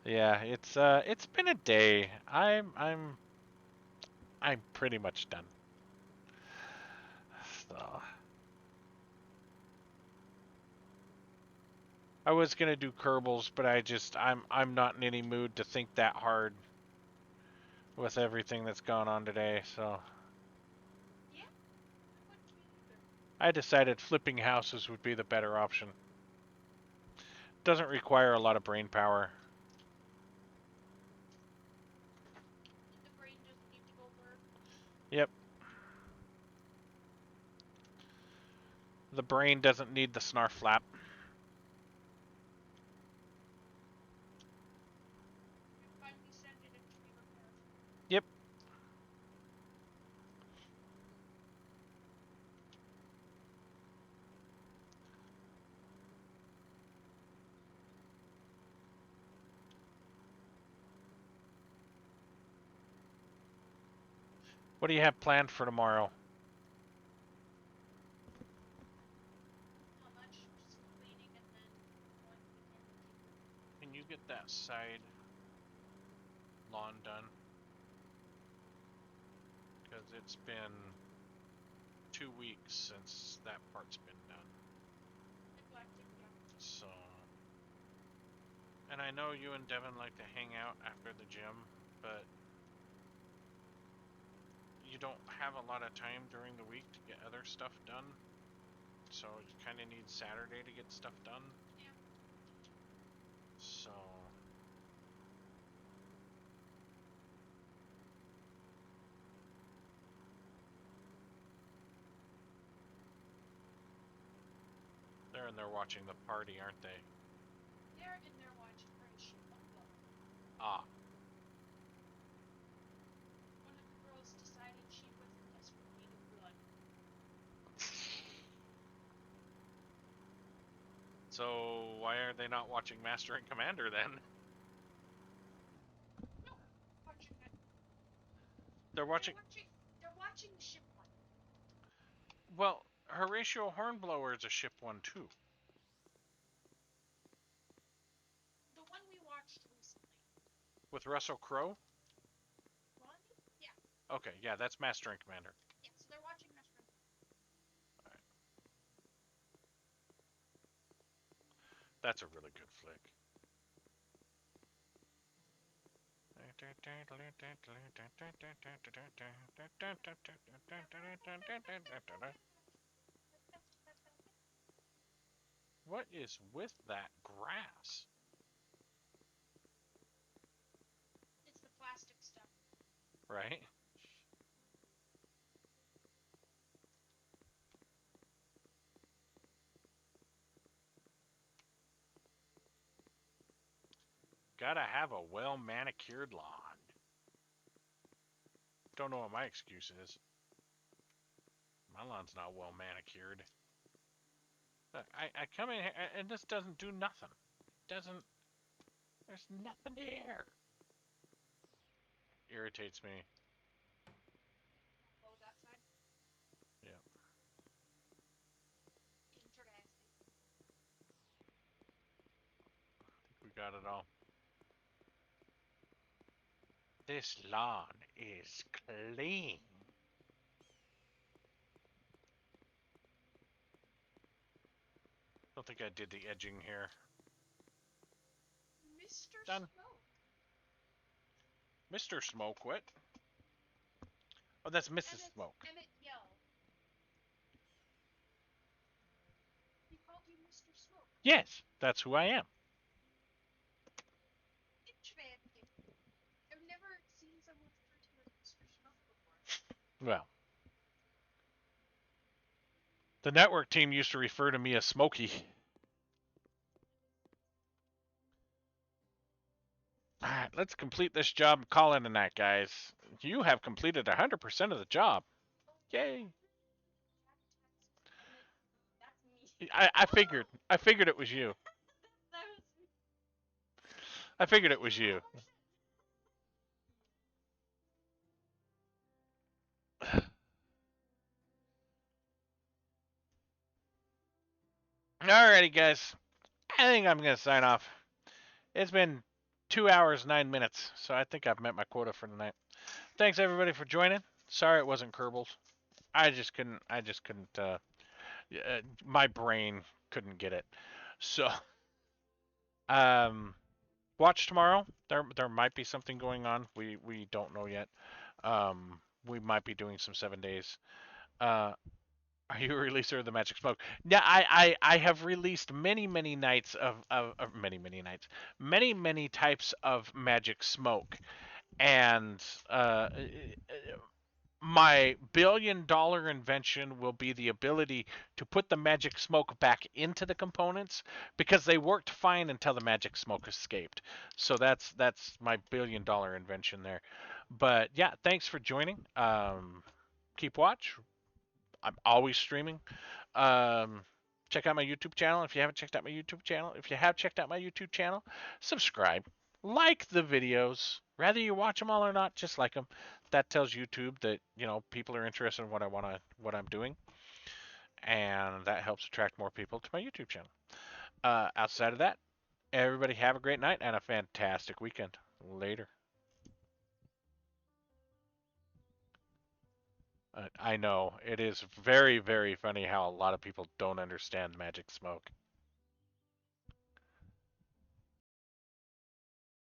Yeah, it's been a day. I'm pretty much done. So I was gonna do Kerbals, but I'm not in any mood to think that hard with everything that's gone on today, so I decided flipping houses would be the better option. Doesn't require a lot of brain power. The brain just needs to go work. Yep. The brain doesn't need the snarf flap. You finally send it into repair. Yep. What do you have planned for tomorrow? Not much, just cleaning and then going to the kitchen. Can you get that side lawn done? Because it's been 2 weeks since that part's been done. Neglected, yeah. So, and I know you and Devin like to hang out after the gym, but you don't have a lot of time during the week to get other stuff done. So you kind of need Saturday to get stuff done. Yeah. So they're in there watching the party, aren't they? They're in there watching British football. Ah. One of the girls decided she was in desperate need of blood. So why are they not watching Master and Commander then? No, watching it. They're watching. They're watching Ship One. Well, Horatio Hornblower is a ship one too. The one we watched recently. With Russell Crowe? Blondie? Yeah. Okay, yeah, that's Master and Commander. Yeah, so they're watching Master. Alright. That's a really good flick. What is with that grass? It's the plastic stuff. Right? Gotta have a well manicured lawn. Don't know what my excuse is. My lawn's not well manicured. I come in here and this doesn't do nothing. Doesn't. There's nothing here. Irritates me. Close that side. Yeah. Interesting. We got it all. This lawn is clean. Don't think I did the edging here. Mr. Done. Smoke. Mr. Smoke, what? Oh, that's Mrs. Smoke. Emmett Yell. He called you Mr. Smoke. Yes, that's who I am. Interesting. I've never seen someone refer to you as Mr. Smoke before. Well, the network team used to refer to me as Smokey. Alright, let's complete this job and call it a night, guys. You have completed 100% of the job. Yay. That's me. I figured it was you. That was me. I figured it was you. Alrighty, guys. I think I'm going to sign off. It's been 2 hours, 9 minutes, so I think I've met my quota for tonight. Thanks, everybody, for joining. Sorry it wasn't Kerbals. I just couldn't, my brain couldn't get it. So, watch tomorrow. There might be something going on. We don't know yet. We might be doing some 7 days. Are you a releaser of the Magic Smoke? Yeah, I have released many nights of many types of Magic Smoke, and my $1 billion invention will be the ability to put the Magic Smoke back into the components because they worked fine until the Magic Smoke escaped. So that's my $1 billion invention there. But yeah, thanks for joining. Keep watch. I'm always streaming. Check out my YouTube channel if you haven't checked out my YouTube channel. If you have checked out my YouTube channel, subscribe. Like the videos. Whether you watch them all or not, just like them. That tells YouTube that, people are interested in what I'm doing. And that helps attract more people to my YouTube channel. Outside of that, everybody have a great night and a fantastic weekend. Later. I know. It is very, very funny how a lot of people don't understand Magic Smoke.